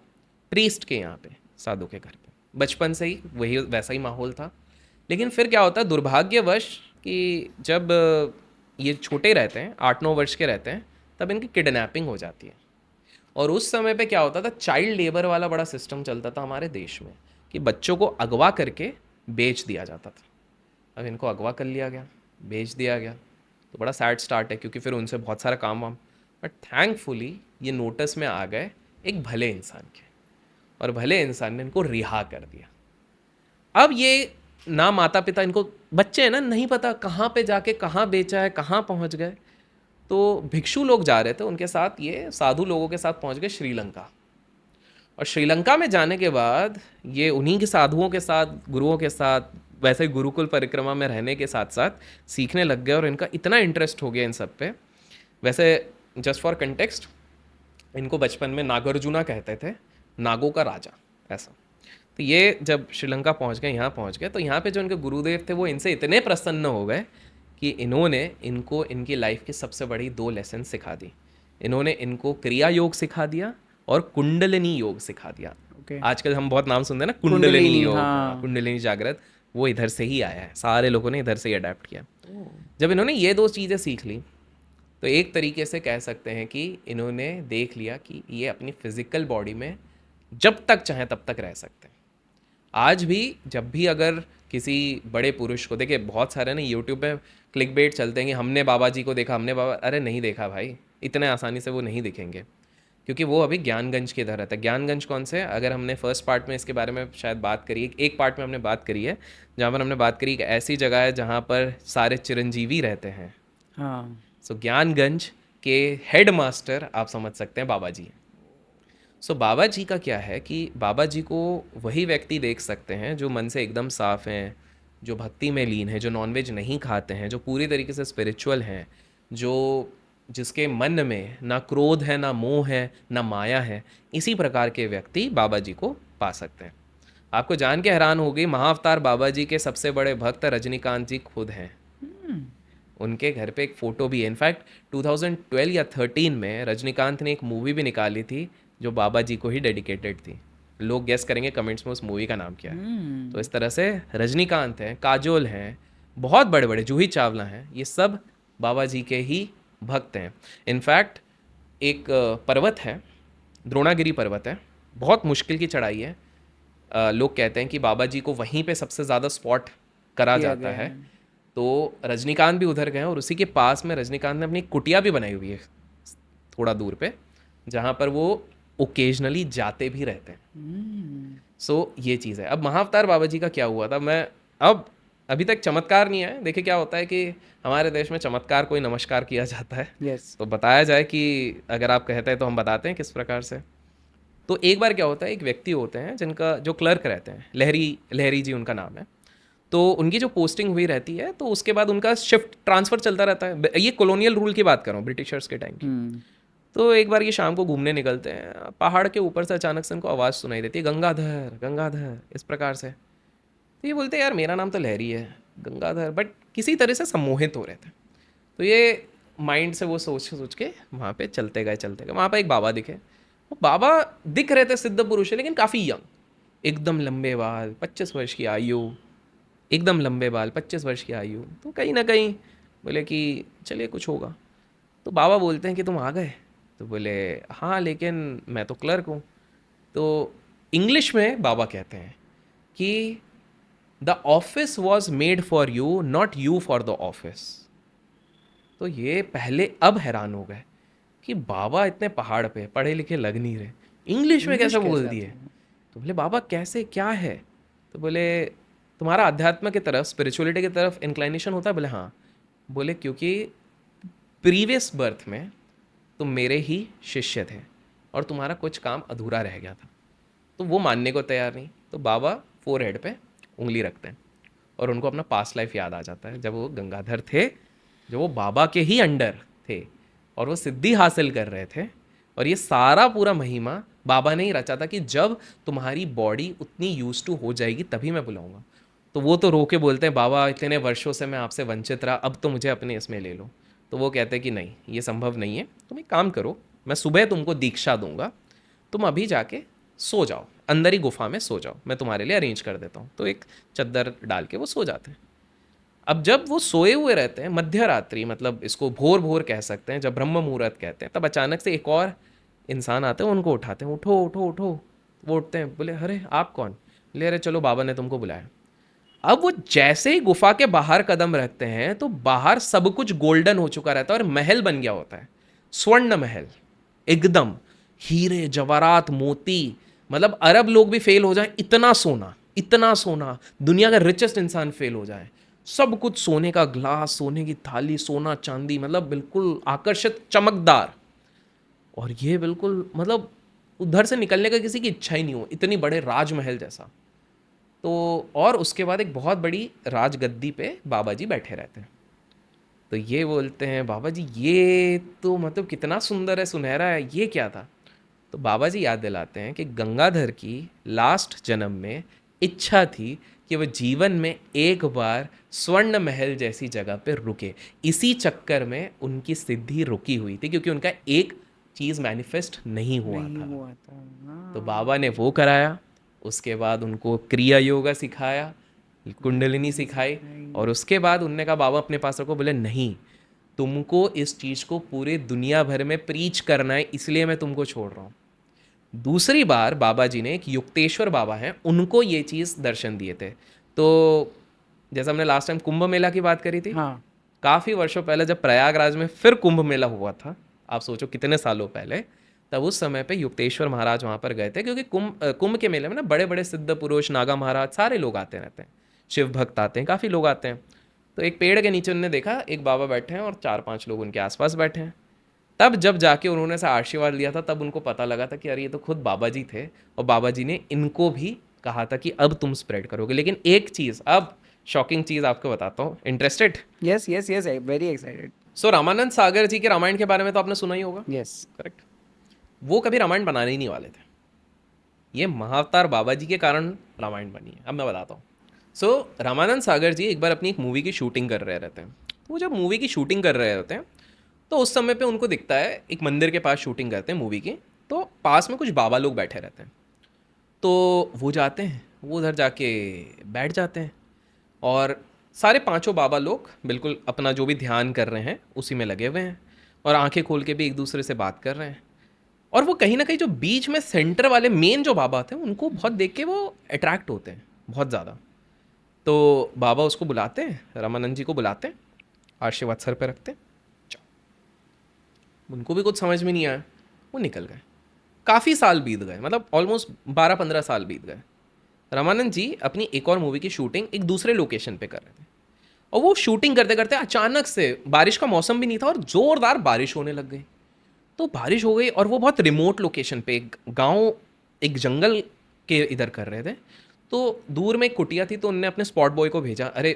प्रीस्ट के यहाँ पे, साधु के घर पे। बचपन से ही वही वैसा ही माहौल था। लेकिन फिर क्या होता है, दुर्भाग्यवश, कि जब ये छोटे रहते हैं, 8-9 वर्ष के रहते हैं, तब इनकी किडनैपिंग हो जाती है। और उस समय पे क्या होता था, चाइल्ड लेबर वाला बड़ा सिस्टम चलता था हमारे देश में, कि बच्चों को अगवा करके बेच दिया जाता था। अब इनको अगवा कर लिया गया, बेच दिया गया, तो बड़ा सैड स्टार्ट है, क्योंकि फिर उनसे बहुत सारा काम वाम। बट थैंकफुली ये नोटिस में आ गए एक भले इंसान के, और भले इंसान ने इनको रिहा कर दिया। अब ये ना माता पिता, इनको बच्चे हैं ना, नहीं पता कहाँ पे जाके कहाँ बेचा है, कहाँ पहुँच गए। तो भिक्षु लोग जा रहे थे उनके साथ, ये साधु लोगों के साथ पहुँच गए श्रीलंका। और श्रीलंका में जाने के बाद ये उन्हीं के साधुओं के साथ, गुरुओं के साथ, वैसे ही गुरुकुल परिक्रमा में रहने के साथ साथ सीखने लग गए, और इनका इतना इंटरेस्ट हो गया इन सब पे। वैसे जस्ट फॉर कंटेक्स्ट, इनको बचपन में नागार्जुना कहते थे, नागों का राजा, ऐसा। तो ये जब श्रीलंका पहुंच गए, यहाँ पहुंच गए, तो यहाँ पे जो इनके गुरुदेव थे वो इनसे इतने प्रसन्न हो गए कि इन्होंने इनको इनकी लाइफ की सबसे बड़ी 2 लेसन सिखा दी। इन्होंने इनको क्रिया योग सिखा दिया और कुंडलिनी योग सिखा दिया। आजकल हम बहुत नाम सुनते हैं ना, कुंडलिनी योग, कुंडलिनी जागृत, वो इधर से ही आया है, सारे लोगों ने इधर से ही अडेप्ट किया। जब इन्होंने ये 2 चीज़ें सीख ली, तो एक तरीके से कह सकते हैं कि इन्होंने देख लिया कि ये अपनी फिजिकल बॉडी में जब तक चाहे तब तक रह सकते हैं। आज भी जब भी अगर किसी बड़े पुरुष को, देखिए बहुत सारे ना यूट्यूब पे क्लिक बेट चलते हैं कि हमने बाबा जी को देखा, हमने बाबा, अरे नहीं देखा भाई, इतने आसानी से वो नहीं दिखेंगे, क्योंकि वो अभी ज्ञानगंज के इधर रहता है। ज्ञानगंज कौन से? अगर हमने फर्स्ट पार्ट में इसके बारे में शायद बात करी है, एक पार्ट में हमने बात करी है, जहाँ पर हमने बात करी कि ऐसी जगह है जहाँ पर सारे चिरंजीवी रहते हैं। हाँ। सो ज्ञानगंज के हेड मास्टर आप समझ सकते हैं बाबा जी। सो बाबा जी का क्या है कि बाबा जी को वही व्यक्ति देख सकते हैं जो मन से एकदम साफ हैं, जो भक्ति में लीन है, जो नॉनवेज नहीं खाते हैं, जो पूरी तरीके से स्पिरिचुअल हैं, जो जिसके मन में ना क्रोध है, ना मोह है, ना माया है, इसी प्रकार के व्यक्ति बाबा जी को पा सकते हैं। आपको जान के हैरान होगी, महाअवतार बाबा जी के सबसे बड़े भक्त रजनीकांत जी खुद हैं। उनके घर पे एक फ़ोटो भी है। इनफैक्ट 2012 या 13 में रजनीकांत ने एक मूवी भी निकाली थी जो बाबा जी को ही डेडिकेटेड थी। लोग गेस करेंगे कमेंट्स में उस मूवी का नाम क्या है। तो इस तरह से रजनीकांत हैं, काजोल हैं, बहुत बड़े बड़े जूही चावला हैं, ये सब बाबा जी के ही भक्त हैं। इनफैक्ट एक पर्वत है, द्रोणागिरी पर्वत है, बहुत मुश्किल की चढ़ाई है। लोग कहते हैं कि बाबा जी को वहीं पे सबसे ज़्यादा स्पॉट करा किया जाता गया है। तो रजनीकांत भी उधर गए हैं और उसी के पास में रजनीकांत ने अपनी कुटिया भी बनाई हुई है थोड़ा दूर पे, जहाँ पर वो ओकेजनली जाते भी रहते हैं। सो ये चीज़ है। अब महाअवतार बाबा जी का क्या हुआ था, मैं अब अभी तक चमत्कार नहीं है। देखिए क्या होता है कि हमारे देश में चमत्कार कोई नमस्कार किया जाता है, यस। तो बताया जाए कि अगर आप कहते हैं तो हम बताते हैं किस प्रकार से। तो एक बार क्या होता है, एक व्यक्ति होते हैं जिनका जो क्लर्क रहते हैं, लहरी जी उनका नाम है। तो उनकी जो पोस्टिंग हुई रहती है, तो उसके बाद उनका शिफ्ट ट्रांसफ़र चलता रहता है। ये कॉलोनियल रूल की बात कर रहा हूँ, ब्रिटिशर्स के टाइम की। तो एक बार ये शाम को घूमने निकलते हैं, पहाड़ के ऊपर से अचानक से उनको आवाज़ सुनाई देती है, गंगाधर गंगाधर, इस प्रकार से। तो ये बोलते हैं यार मेरा नाम तो लहरी है, गंगाधर, बट किसी तरह से सम्मोहित हो रहे थे। तो ये माइंड से वो सोच के वहाँ पे चलते गए। वहाँ पे एक बाबा दिखे। वो बाबा दिख रहे थे सिद्ध पुरुष है, लेकिन काफ़ी यंग, एकदम लंबे बाल, 25 वर्ष की आयु, एकदम लंबे बाल, 25 वर्ष की आयु। तो कहीं ना कहीं बोले कि चलिए कुछ होगा। तो बाबा बोलते हैं कि तुम आ गए? तो बोले हाँ, लेकिन मैं तो क्लर्क हूँ। तो इंग्लिश में बाबा कहते हैं कि the office was made for you, not you for the office. तो ये पहले अब हैरान हो गए कि बाबा इतने पहाड़ पे पढ़े लिखे लग नहीं रहे, इंग्लिश में कैसे बोल दिए। तो बोले बाबा कैसे, क्या है? तो बोले तुम्हारा अध्यात्म की तरफ, स्पिरिचुअलिटी की तरफ इंक्लाइनेशन होता है? बोले हाँ। बोले क्योंकि प्रीवियस बर्थ में तुम मेरे ही शिष्य थे और तुम्हारा कुछ काम अधूरा रह गया था। तो वो मानने को तैयार नहीं। तो बाबा फोरहेड पे उंगली रखते हैं और उनको अपना पास्ट लाइफ याद आ जाता है, जब वो गंगाधर थे, जो वो बाबा के ही अंडर थे और वो सिद्धि हासिल कर रहे थे। और ये सारा पूरा महिमा बाबा ने ही रचा था कि जब तुम्हारी बॉडी उतनी यूज टू हो जाएगी तभी मैं बुलाऊंगा। तो वो तो रो के बोलते हैं बाबा इतने वर्षों से मैं आपसे वंचित रहा, अब तो मुझे अपने इसमें ले लो। तो वो कहते हैं कि नहीं, ये संभव नहीं है, तुम एक काम करो, मैं सुबह तुमको दीक्षा दूंगा, तुम अभी जाके सो जाओ, अंदर ही गुफा में सो जाओ, मैं तुम्हारे लिए अरेंज कर देता हूँ। तो एक चद्दर डाल के वो सो जाते हैं। अब जब वो सोए हुए रहते हैं, मध्य रात्रि, मतलब इसको भोर भोर कह सकते हैं, जब ब्रह्म मुहूर्त कहते हैं, तब अचानक से एक और इंसान आते हैं, उनको उठाते हैं, उठो उठो उठो। वो उठते हैं, बोले अरे आप कौन? ले अरे चलो बाबा ने तुमको बुलाया। अब वो जैसे ही गुफा के बाहर कदम रखते हैं तो बाहर सब कुछ गोल्डन हो चुका रहता है और महल बन गया होता है, स्वर्ण महल, एकदम हीरे जवाहरात मोती, मतलब अरब लोग भी फेल हो जाए इतना सोना, इतना सोना, दुनिया का रिचेस्ट इंसान फेल हो जाए, सब कुछ सोने का ग्लास, सोने की थाली, सोना चांदी, मतलब बिल्कुल आकर्षित चमकदार। और ये बिल्कुल मतलब उधर से निकलने का किसी की इच्छा ही नहीं हो, इतनी बड़े राजमहल जैसा। तो और उसके बाद एक बहुत बड़ी राजगद्दी पे बाबा जी बैठे रहते हैं। तो ये बोलते हैं बाबा जी ये तो मतलब कितना सुंदर है, सुनहरा है, ये क्या था? तो बाबा जी याद दिलाते हैं कि गंगाधर की लास्ट जन्म में इच्छा थी कि वह जीवन में एक बार स्वर्ण महल जैसी जगह पर रुके। इसी चक्कर में उनकी सिद्धि रुकी हुई थी, क्योंकि उनका एक चीज़ मैनिफेस्ट नहीं हुआ था। तो बाबा ने वो कराया, उसके बाद उनको क्रिया योगा सिखाया, कुंडलिनी सिखाई, और उसके बाद उनने कहा बाबा अपने पास रखो। बोले नहीं, तुमको इस चीज़ को पूरे दुनिया भर में प्रीच करना है, इसलिए मैं तुमको छोड़ रहा हूँ। दूसरी बार बाबा जी ने, एक युक्तेश्वर बाबा हैं, उनको ये चीज़ दर्शन दिए थे। तो जैसे हमने लास्ट टाइम कुंभ मेला की बात करी थी, हाँ, काफ़ी वर्षों पहले जब प्रयागराज में फिर कुंभ मेला हुआ था, आप सोचो कितने सालों पहले, तब उस समय पे युक्तेश्वर महाराज वहाँ पर गए थे, क्योंकि कुंभ के मेले में ना बड़े बड़े सिद्ध पुरुष, नागा महाराज, सारे लोग आते रहते हैं, शिव भक्त आते हैं, काफ़ी लोग आते हैं। तो एक पेड़ के नीचे उन्होंने देखा एक बाबा बैठे हैं और 4-5 लोग उनके आसपास बैठे हैं। तब जब जाके उन्होंने से आशीर्वाद लिया था, तब उनको पता लगा था कि अरे ये तो खुद बाबा जी थे, और बाबा जी ने इनको भी कहा था कि अब तुम स्प्रेड करोगे। लेकिन एक चीज़, अब शॉकिंग चीज़ आपको बताता हूँ, interested? Yes yes yes, very excited. So Ramanand Sagar ji के रामायण के बारे में तो आपने सुना ही होगा, यस। करेक्ट? वो कभी रामायण बनाने ही नहीं वाले थे, ये महाअवतार बाबा जी के कारण रामायण बनी है। अब मैं बताता हूँ। सो रामानंद सागर जी एक बार अपनी एक मूवी की शूटिंग कर रहे रहते हैं। तो वो जब मूवी की शूटिंग कर रहे होते हैं तो उस समय पे उनको दिखता है, एक मंदिर के पास शूटिंग करते हैं मूवी की, तो पास में कुछ बाबा लोग बैठे रहते हैं। तो वो जाते हैं, वो उधर जाके बैठ जाते हैं और सारे पांचों बाबा लोग बिल्कुल अपना जो भी ध्यान कर रहे हैं उसी में लगे हुए हैं और आंखें खोल के भी एक दूसरे से बात कर रहे हैं। और वो कहीं ना कहीं जो बीच में सेंटर वाले मेन जो बाबा थे उनको बहुत देख के वो अट्रैक्ट होते हैं बहुत ज़्यादा। तो बाबा उसको बुलाते हैं, रामानंद जी को बुलाते हैं, आशीर्वाद सर पे रखते हैं, जाओ। उनको भी कुछ समझ में नहीं आया, वो निकल गए। काफ़ी साल बीत गए, मतलब ऑलमोस्ट 12-15 साल बीत गए। रामानंद जी अपनी एक और मूवी की शूटिंग एक दूसरे लोकेशन पे कर रहे थे और वो शूटिंग करते करते अचानक से, बारिश का मौसम भी नहीं था और ज़ोरदार बारिश होने लग गई। तो बारिश हो गई और वो बहुत रिमोट लोकेशन पे, एक गांव, एक जंगल के इधर कर रहे थे। तो दूर में एक कुटिया थी, तो उनने अपने स्पॉट बॉय को भेजा, अरे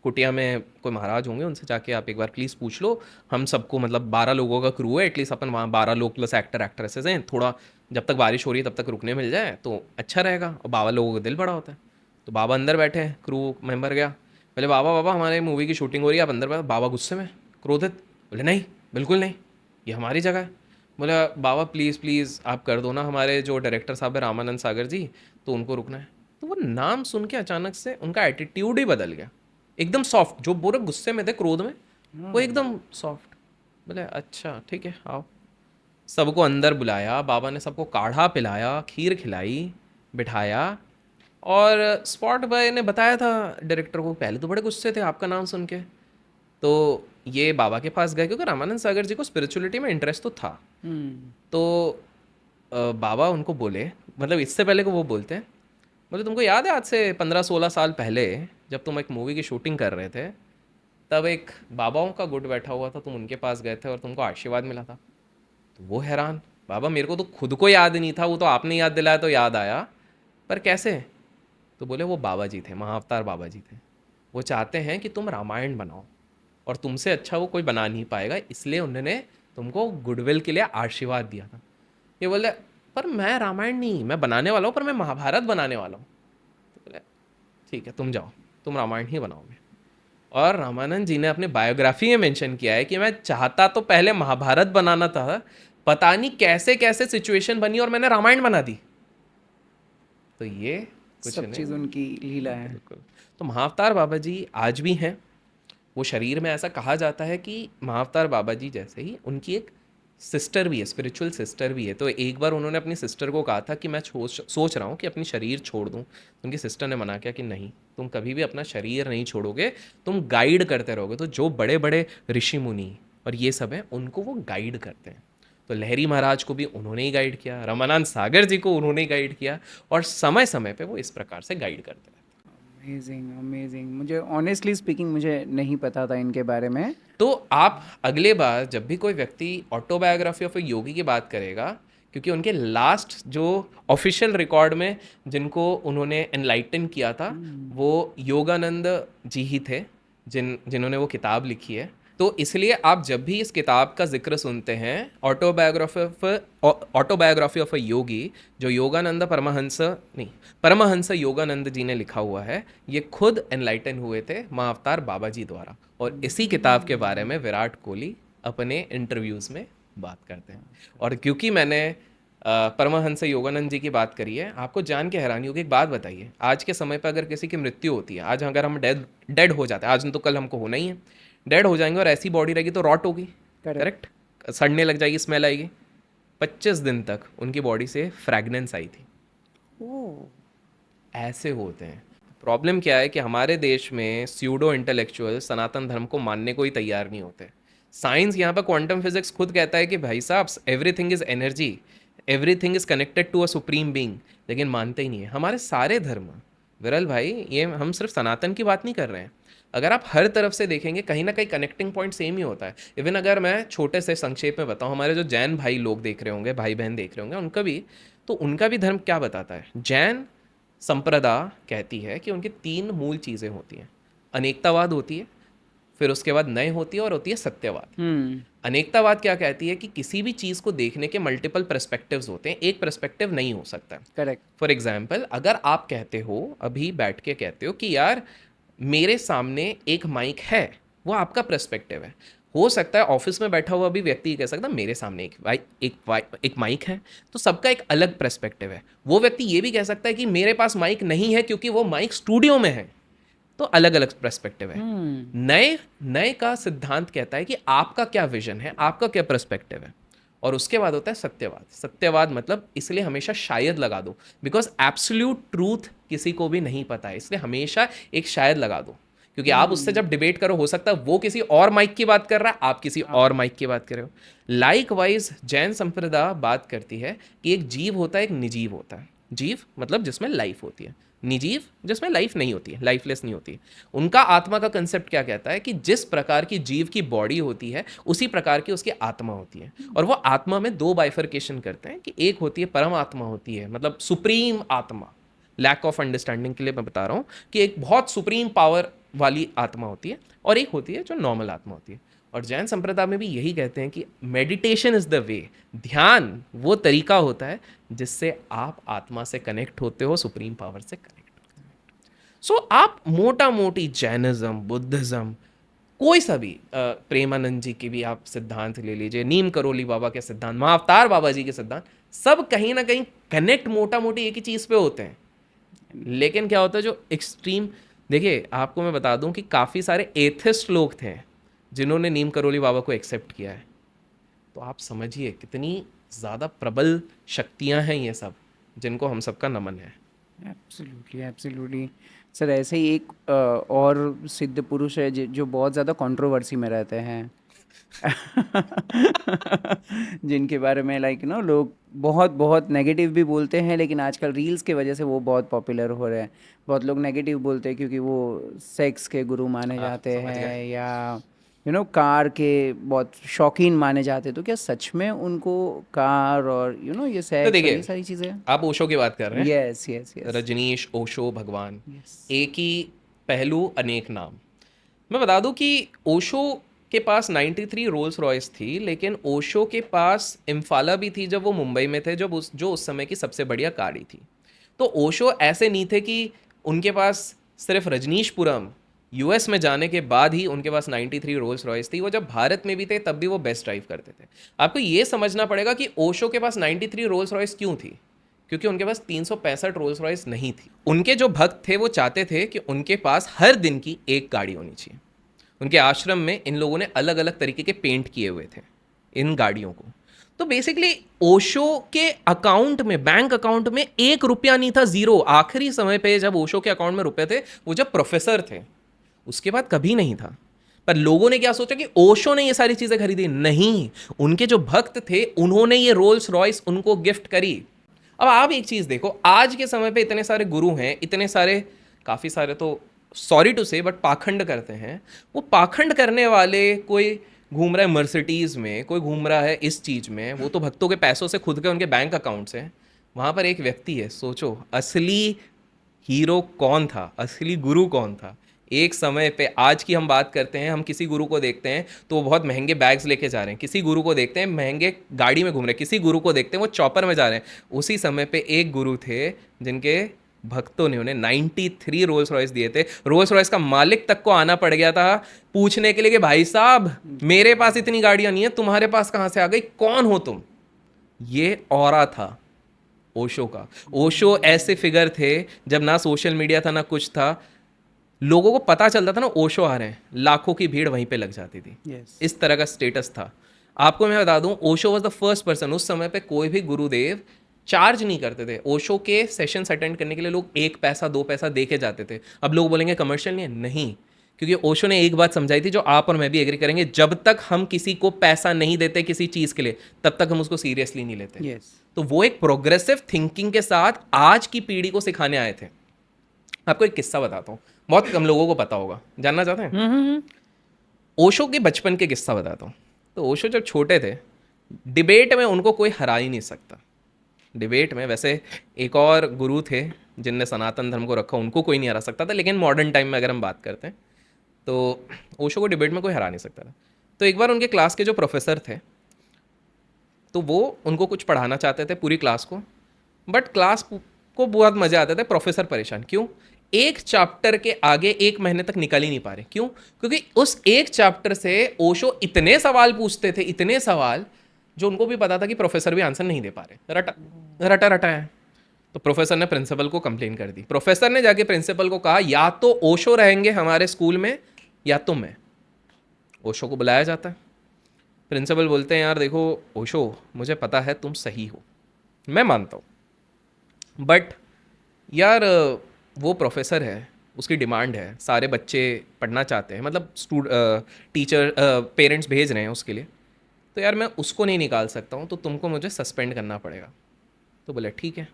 कुटिया में कोई महाराज होंगे, उनसे जाके आप एक बार प्लीज़ पूछ लो, हम सबको, मतलब 12 लोगों का क्रू है, एटलीस्ट अपन वहाँ 12 लोग प्लस एक्टर एक्ट्रेसेस हैं, थोड़ा जब तक बारिश हो रही है तब तक रुकने मिल जाए तो अच्छा रहेगा। और 12 लोगों का दिल बड़ा होता है। तो बाबा अंदर बैठे हैं, क्रू मेंबर गया, बोले बाबा बाबा हमारे मूवी की शूटिंग हो रही है, आप अंदर बैठो। बाबा गुस्से में, क्रोधित, बोले नहीं बिल्कुल नहीं, ये हमारी जगह है। बोला बाबा प्लीज़ प्लीज़ आप कर दो ना, हमारे जो डायरेक्टर साहब है रामानंद सागर जी, तो उनको रुकना है। तो वो नाम सुन के अचानक से उनका एटीट्यूड ही बदल गया, एकदम सॉफ्ट। जो पूरे गुस्से में थे, क्रोध में, वो एकदम सॉफ्ट। बोले अच्छा ठीक है आओ। सबको अंदर बुलाया, बाबा ने सबको काढ़ा पिलाया, खीर खिलाई, बिठाया। और स्पॉट बॉय ने बताया था डायरेक्टर को, पहले तो बड़े गुस्से थे आपका नाम सुन के। तो ये बाबा के पास गए क्योंकि रामानंद सागर जी को स्पिरिचुअलिटी में इंटरेस्ट तो था। तो बाबा उनको बोले, मतलब इससे पहले को वो बोलते हैं, बोले तुमको याद है आज से 15-16 साल पहले जब तुम एक मूवी की शूटिंग कर रहे थे, तब एक बाबाओं का गुट बैठा हुआ था, तुम उनके पास गए थे और तुमको आशीर्वाद मिला था। तो वो हैरान, बाबा मेरे को तो खुद को याद नहीं था, वो तो आपने याद दिलाया तो याद आया, पर कैसे? तो बोले वो बाबा जी थे, महाअवतार बाबा जी थे, वो चाहते हैं कि तुम रामायण बनाओ और तुमसे अच्छा वो कोई बना नहीं पाएगा, इसलिए उन्होंने तुमको गुडविल के लिए आशीर्वाद दिया था। ये बोले पर मैं रामायण नहीं, मैं बनाने वाला हूँ, पर मैं महाभारत बनाने वाला हूँ। तो बोले ठीक है तुम जाओ, तुम रामायण ही बनाओगे। और रामानंद जी ने अपने बायोग्राफी में मेंशन किया है कि मैं चाहता तो पहले महाभारत बनाना था, पता नहीं कैसे कैसे सिचुएशन बनी और मैंने रामायण बना दी। तो ये कुछ सब चीज़ उनकी लीला है। बिल्कुल। तो महाअवतार बाबा जी आज भी हैं। वो शरीर में ऐसा कहा जाता है कि महाअवतार बाबा जी जैसे ही उनकी एक सिस्टर भी है, स्पिरिचुअल सिस्टर भी है। तो एक बार उन्होंने अपनी सिस्टर को कहा था कि मैं सोच रहा हूँ कि अपनी शरीर छोड़ दूँ। तो उनकी सिस्टर ने मना किया कि नहीं, तुम कभी भी अपना शरीर नहीं छोड़ोगे, तुम गाइड करते रहोगे। तो जो बड़े बड़े ऋषि मुनि और ये सब हैं, उनको वो गाइड करते हैं। तो लहरी महाराज को भी उन्होंने ही गाइड किया, रामानंद सागर जी को उन्होंने ही गाइड किया, और समय समय पे वो इस प्रकार से गाइड करते हैं। अमेजिंग अमेजिंग, मुझे ऑनेस्टली स्पीकिंग मुझे नहीं पता था इनके बारे में। तो आप अगले बार जब भी कोई व्यक्ति ऑटोबायोग्राफी ऑफ ए योगी की बात करेगा, क्योंकि उनके लास्ट जो ऑफिशियल रिकॉर्ड में जिनको उन्होंने एनलाइटन किया था वो योगानंद जी ही थे, जिन्होंने वो किताब लिखी है। तो इसलिए आप जब भी इस किताब का जिक्र सुनते हैं, ऑटोबायोग्राफी ऑफ अ योगी, जो योगानंद परमहंस योगानंद जी ने लिखा हुआ है, ये खुद एनलाइटन हुए थे महाअवतार बाबा जी द्वारा। और इसी किताब के बारे में विराट कोहली अपने इंटरव्यूज़ में बात करते हैं। और क्योंकि मैंने परमहंस योगानंद जी की बात करी है, आपको जान के हैरानी होगी। एक बात बताइए, आज के समय पर अगर किसी की मृत्यु होती है, आज अगर हम डेड हो जाते हैं, आज तो कल हमको होना ही है, डेड हो जाएंगे और ऐसी बॉडी रहेगी तो रॉट होगी, करेक्ट, सड़ने लग जाएगी, स्मेल आएगी। 25 दिन तक उनकी बॉडी से फ्रैगनेंस आई थी। ऐसे होते हैं। प्रॉब्लम क्या है कि हमारे देश में स्यूडो इंटेलेक्चुअल सनातन धर्म को मानने को ही तैयार नहीं होते। साइंस यहाँ पर क्वांटम फिजिक्स खुद कहता है कि भाई साहब everything is energy, everything is connected to a supreme being, लेकिन मानते ही नहीं है। हमारे सारे धर्म, विरल भाई, ये हम सिर्फ सनातन की बात नहीं कर रहे हैं, अगर आप हर तरफ से देखेंगे कहीं ना कहीं कनेक्टिंग पॉइंट सेम ही होता है। इवन अगर मैं छोटे से संक्षेप में बताऊं, हमारे जो जैन भाई लोग देख रहे होंगे, भाई बहन देख रहे होंगे, उनका भी धर्म क्या बताता है। जैन संप्रदाय कहती है कि उनकी 3 मूल चीज़ें होती हैं। अनेकतावाद होती है, फिर उसके बाद नए होती है और होती है सत्यवाद। अनेकतावाद क्या कहती है कि किसी भी चीज़ को देखने के मल्टीपल पर्सपेक्टिव्स होते हैं, एक पर्सपेक्टिव नहीं हो सकता। करेक्ट। फॉर एग्जाम्पल, अगर आप कहते हो, अभी बैठ के कहते हो कि यार मेरे सामने एक माइक है, वो आपका पर्सपेक्टिव है। हो सकता है ऑफिस में बैठा हुआ भी व्यक्ति कह सकता है मेरे सामने एक माइक है, तो सबका एक अलग पर्सपेक्टिव है। वो व्यक्ति ये भी कह सकता है कि मेरे पास माइक नहीं है क्योंकि वो माइक स्टूडियो में है, तो अलग अलग पर्सपेक्टिव है। नए नए का सिद्धांत कहता है कि आपका क्या विजन है, आपका क्या पर्सपेक्टिव है। और उसके बाद होता है सत्यवाद। सत्यवाद मतलब इसलिए हमेशा शायद लगा दो, बिकॉज एब्सोल्यूट ट्रूथ किसी को भी नहीं पता है, इसलिए हमेशा एक शायद लगा दो। क्योंकि आप उससे जब डिबेट करो, हो सकता है वो किसी और माइक की बात कर रहा है, आप किसी और माइक की बात कर रहे हो। लाइक वाइज जैन संप्रदाय बात करती है कि एक जीव होता है, एक निजीव होता है। जीव मतलब जिसमें लाइफ होती है, निजीव जिसमें लाइफ नहीं होती है, लाइफलेस नहीं होती है। उनका आत्मा का कंसेप्ट क्या कहता है कि जिस प्रकार की जीव की बॉडी होती है उसी प्रकार की उसकी आत्मा होती है। और वो आत्मा में दो बाइफर्केशन करते हैं कि एक होती है परम आत्मा होती है, मतलब सुप्रीम आत्मा। लैक ऑफ अंडरस्टैंडिंग के लिए मैं बता रहा हूँ कि एक बहुत सुप्रीम पावर वाली आत्मा होती है, और एक होती है जो नॉर्मल आत्मा होती है। और जैन संप्रदाय में भी यही कहते हैं कि मेडिटेशन इज द वे, ध्यान वो तरीका होता है जिससे आप आत्मा से कनेक्ट होते हो, सुप्रीम पावर से कनेक्ट होते हो। सो आप मोटा मोटी जैनिज्म, बुद्धिज्म, कोई सा भी प्रेमानंद जी की भी आप सिद्धांत ले लीजिए, नीम करोली बाबा के सिद्धांत, महाअवतार बाबा जी के सिद्धांत, सब कहीं ना कहीं कनेक्ट मोटा मोटी एक ही चीज़ पे होते हैं। लेकिन क्या होता है जो एक्सट्रीम, देखिए आपको मैं बता दूं कि काफ़ी सारे एथिस्ट लोग थे जिन्होंने नीम करोली बाबा को एक्सेप्ट किया है। तो आप समझिए कितनी ज़्यादा प्रबल शक्तियां हैं ये सब, जिनको हम सबका नमन है। Absolutely, absolutely sir. ऐसे ही एक और सिद्ध पुरुष है जो बहुत ज़्यादा कंट्रोवर्सी में रहते हैं जिनके बारे में लोग बहुत बहुत नेगेटिव भी बोलते हैं, लेकिन आजकल रील्स के वजह से वो बहुत पॉपुलर हो रहे हैं। बहुत लोग नेगेटिव बोलते हैं क्योंकि वो सेक्स के गुरु माने जाते समझ गए। हैं, या कार के बहुत शौकीन माने जाते हैं। तो क्या सच में उनको कार और ये तो सेक्स और देखिए, ये सारी चीज़ें? आप ओशो की बात कर रहे हैं। Yes yes yes. Rajneesh Osho Bhagwan, yes. एक ही पहलू अनेक नाम। मैं बता दूं कि ओशो के पास 93 रोल्स रॉयस थी, लेकिन ओशो के पास इम्फाला भी थी जब वो मुंबई में थे, जब जो उस समय की सबसे बढ़िया गाड़ी थी। तो ओशो ऐसे नहीं थे कि उनके पास सिर्फ रजनीशपुरम, यूएस में जाने के बाद ही उनके पास 93 रोल्स रॉयस थी। वो जब भारत में भी थे तब भी वो बेस्ट ड्राइव करते थे। आपको ये समझना पड़ेगा कि ओशो के पास 93 रोल्स रॉयस क्यों थी, क्योंकि उनके पास 365 रोल्स रॉयस नहीं थी। उनके जो भक्त थे वो चाहते थे कि उनके पास हर दिन की एक गाड़ी होनी चाहिए। उनके आश्रम में इन लोगों ने अलग अलग तरीके के पेंट किए हुए थे इन गाड़ियों को। तो बेसिकली ओशो के अकाउंट में, बैंक अकाउंट में 1 रुपया नहीं था, जीरो। आखिरी समय पे जब ओशो के अकाउंट में रुपए थे वो जब प्रोफेसर थे, उसके बाद कभी नहीं था। पर लोगों ने क्या सोचा कि ओशो ने ये सारी चीजें खरीदी, नहीं, उनके जो भक्त थे उन्होंने ये रोल्स रॉयस उनको गिफ्ट करी। अब आप एक चीज देखो, आज के समय पे इतने सारे गुरु हैं, इतने सारे, काफी सारे तो सॉरी टू से बट पाखंड करते हैं। वो पाखंड करने वाले, कोई घूम रहा है मर्सिडीज में, कोई घूम रहा है इस चीज में, वो तो भक्तों के पैसों से, खुद के उनके बैंक अकाउंट से। वहां पर एक व्यक्ति है, सोचो असली हीरो कौन था, असली गुरु कौन था। एक समय पे, आज की हम बात करते हैं, हम किसी गुरु को देखते हैं तो वो बहुत महंगे बैग्स लेके जा रहे हैं, किसी गुरु को देखते हैं महंगे गाड़ी में घूम रहे हैं, किसी गुरु को देखते हैं वो चॉपर में जा रहे हैं। उसी समय पे एक गुरु थे जिनके भक्तों ने उन्हें 93 रोल्स रॉयस दिए थे। रोल्स रॉयस का मालिक तक को आना पड़ गया था पूछने के लिए कि भाई साहब मेरे पास इतनी गाड़ियां नहीं है, तुम्हारे पास कहां से आ गई, कौन हो तुम। ये ऑरा था ओशो का। ओशो ऐसे फिगर थे, जब ना सोशल मीडिया था ना कुछ था, लोगों को पता चलता था ना ओशो आ रहे हैं, लाखों की भीड़ वहीं पे लग जाती थी। Yes. इस तरह का स्टेटस था। आपको मैं बता दूं, Osho was the first person. उस समय पे कोई भी गुरुदेव चार्ज नहीं करते थे। ओशो के सेशंस अटेंड करने के लिए लोग 1 पैसा 2 पैसा दे के जाते थे। अब लोग बोलेंगे कमर्शियल नहीं है, नहीं, क्योंकि ओशो ने एक बात समझाई थी जो आप और मैं भी एग्री करेंगे, जब तक हम किसी को पैसा नहीं देते किसी चीज़ के लिए, तब तक हम उसको सीरियसली नहीं लेते। Yes. तो वो एक प्रोग्रेसिव थिंकिंग के साथ आज की पीढ़ी को सिखाने आए थे। आपको एक किस्सा बताता हूँ, बहुत कम लोगों को पता होगा, जानना चाहते हैं? ओशो के बचपन के किस्सा बताता हूँ। तो ओशो जब छोटे थे, डिबेट में उनको कोई हरा ही नहीं सकता। डिबेट में, वैसे एक और गुरु थे जिनने सनातन धर्म को रखा, उनको कोई नहीं हरा सकता था, लेकिन मॉडर्न टाइम में अगर हम बात करते हैं, तो ओशो को डिबेट में कोई हरा नहीं सकता था। तो एक बार उनके क्लास के जो प्रोफेसर थे, तो वो उनको कुछ पढ़ाना चाहते थे पूरी क्लास को, बट क्लास को बहुत मज़े आते थे, प्रोफेसर परेशान। क्यों? एक चैप्टर के आगे 1 महीने तक निकल ही नहीं पा रहे। क्यों? क्योंकि उस एक चैप्टर से ओशो इतने सवाल पूछते थे, इतने सवाल, जो उनको भी पता था कि प्रोफेसर भी आंसर नहीं दे पा रहे, रटा रटा है। तो प्रोफेसर ने प्रिंसिपल को कंप्लेन कर दी। प्रोफेसर ने जाके प्रिंसिपल को कहा, या तो ओशो रहेंगे हमारे स्कूल में या तो मैं। ओशो को बुलाया जाता है। प्रिंसिपल बोलते हैं, यार देखो ओशो, मुझे पता है तुम सही हो, मैं मानता हूँ, बट यार वो प्रोफेसर है, उसकी डिमांड है, सारे बच्चे पढ़ना चाहते हैं, मतलब टीचर पेरेंट्स भेज रहे हैं उसके लिए, तो यार मैं उसको नहीं निकाल सकता हूँ, तो तुमको मुझे सस्पेंड करना पड़ेगा। तो बोले ठीक है।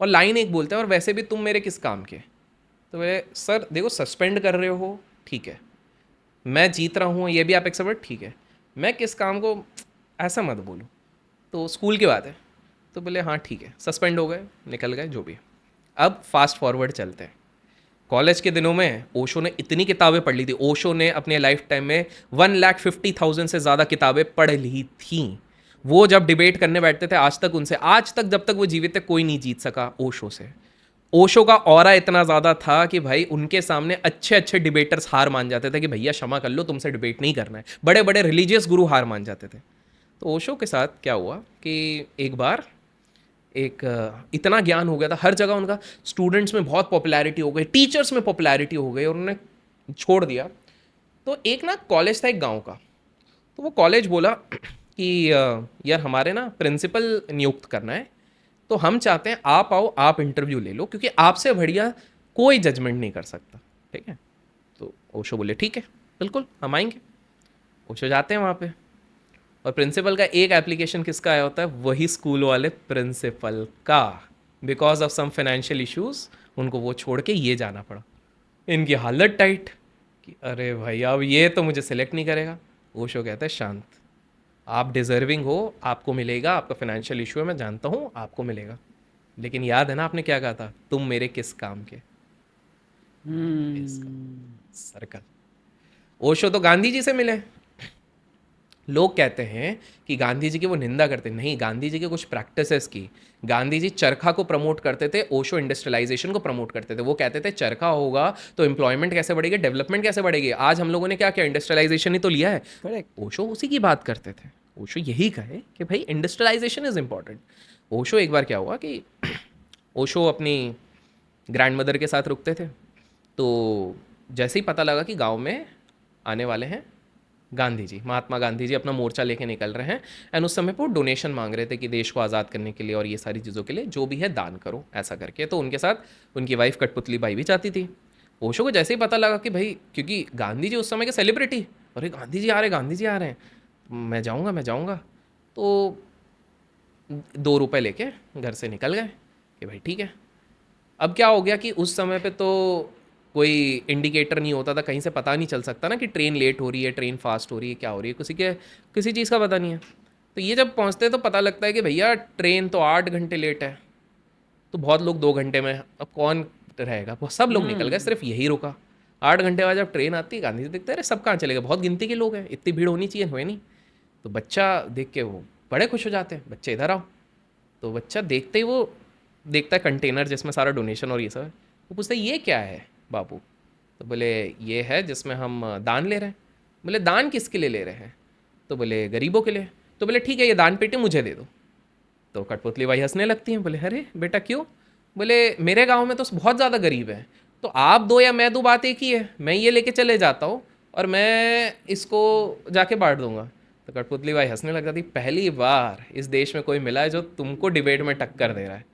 और लाइन एक बोलते हैं, और वैसे भी तुम मेरे किस काम के? तो बोले सर देखो, सस्पेंड कर रहे हो ठीक है, मैं जीत रहा हूँ ये भी आप एक्सेप्ट, ठीक है, मैं किस काम को, ऐसा मत बोलो, तो स्कूल की बात है। तो बोले हाँ ठीक है, सस्पेंड हो गए, निकल गए, जो भी है। अब फास्ट फॉरवर्ड चलते हैं। कॉलेज के दिनों में ओशो ने इतनी किताबें पढ़ ली थी, ओशो ने अपने लाइफ टाइम में 1,50,000 से ज़्यादा किताबें पढ़ ली थी। वो जब डिबेट करने बैठते थे, आज तक उनसे, आज तक जब तक वो जीवित थे, कोई नहीं जीत सका ओशो से। ओशो का ऑरा इतना ज़्यादा था कि भाई उनके सामने अच्छे अच्छे डिबेटर्स हार मान जाते थे कि भैया क्षमा कर लो, तुमसे डिबेट नहीं करना है। बड़े बड़े रिलीजियस गुरु हार मान जाते थे। तो ओशो के साथ क्या हुआ कि एक बार इतना ज्ञान हो गया था, हर जगह उनका, स्टूडेंट्स में बहुत पॉपुलैरिटी हो गई, टीचर्स में पॉपुलैरिटी हो गई, और उन्होंने छोड़ दिया। तो एक ना कॉलेज था एक गांव का, तो वो कॉलेज बोला कि यार हमारे ना प्रिंसिपल नियुक्त करना है, तो हम चाहते हैं आप आओ, आप इंटरव्यू ले लो, क्योंकि आपसे बढ़िया कोई जजमेंट नहीं कर सकता, ठीक है। तो ओशो बोले ठीक है, बिल्कुल हम आएंगे। ओशो जाते हैं वहाँ पे, और प्रिंसिपल का एक एप्लीकेशन किसका आया होता है? वही स्कूल वाले प्रिंसिपल का। Because of some financial issues उनको वो छोड़ के ये जाना पड़ा। इनकी हालत टाइट कि अरे भाई अब ये तो मुझे सिलेक्ट नहीं करेगा। ओशो कहता है शांत, आप डिजर्विंग हो, आपको मिलेगा, आपका फाइनेंशियल इशू है, मैं जानता हूँ आपको मिलेगा, लेकिन याद है ना आपने क्या कहा था, तुम मेरे किस काम के? सर्कल। ओशो तो गांधी जी से मिले। लोग कहते हैं कि गांधी जी की वो निंदा करते, नहीं, गांधी जी के कुछ प्रैक्टिसेस की। गांधी जी चरखा को प्रमोट करते थे, ओशो इंडस्ट्रियलाइजेशन को प्रमोट करते थे। वो कहते थे चरखा होगा तो एम्प्लॉयमेंट कैसे बढ़ेगी, डेवलपमेंट कैसे बढ़ेगी। आज हम लोगों ने क्या किया, इंडस्ट्रियलाइजेशन ही तो लिया है। करेक्ट। ओशो उसी की बात करते थे। ओशो यही कहे कि भाई इंडस्ट्रियलाइजेशन इज इंपॉर्टेंट। ओशो एक बार क्या हुआ कि ओशो अपनी ग्रैंड मदर के साथ रुकते थे, तो जैसे ही पता लगा कि गांव में आने वाले हैं गांधी जी, महात्मा गांधी जी अपना मोर्चा लेके निकल रहे हैं, एंड उस समय पर वो डोनेशन मांग रहे थे कि देश को आज़ाद करने के लिए और ये सारी चीज़ों के लिए जो भी है दान करो, ऐसा करके। तो उनके साथ उनकी वाइफ कठपुतली बाई भी चाहती थी। ओशो को जैसे ही पता लगा कि भाई, क्योंकि गांधी जी उस समय के सेलिब्रिटी, अरे गांधी जी आ रहे हैं, गांधी जी आ रहे हैं, मैं जाऊँगा, तो 2 रुपये लेके घर से निकल गए कि भाई ठीक है। अब क्या हो गया कि उस समय पे तो कोई इंडिकेटर नहीं होता था, कहीं से पता नहीं चल सकता ना कि ट्रेन लेट हो रही है, ट्रेन फास्ट हो रही है, क्या हो रही है, किसी चीज़ का पता नहीं है। तो ये जब पहुंचते तो पता लगता है कि भैया ट्रेन तो 8 घंटे लेट है, तो बहुत लोग 2 घंटे में, अब कौन रहेगा, सब लोग निकल गए, सिर्फ यही रुका। 8 घंटे बाद जब ट्रेन आती है, गांधी जी देखते, अरे सब कहाँ चले गए, बहुत गिनती के लोग हैं, इतनी भीड़ होनी चाहिए, हुए नहीं। तो बच्चा देख के वो बड़े खुश हो जाते हैं, बच्चे इधर आओ। तो बच्चा देखते ही वो देखता है कंटेनर जिसमें सारा डोनेशन और ये सब है। वो पूछता है ये क्या है बाबू? तो बोले ये है जिसमें हम दान ले रहे हैं। बोले दान किसके लिए ले रहे हैं? तो बोले गरीबों के लिए। तो बोले ठीक है, ये दान पेटी मुझे दे दो। तो कठपुतली भाई हंसने लगती हैं, बोले अरे बेटा क्यों? बोले मेरे गांव में तो बहुत ज़्यादा गरीब हैं, तो आप दो या मैं दो, बात एक ही है, मैं ये लेके चले जाता हूँ और मैं इसको जाके बांट दूंगा। तो कठपुतली भाई हंसने लग जाती, पहली बार इस देश में कोई मिला है जो तुमको डिबेट में टक्कर दे रहा है।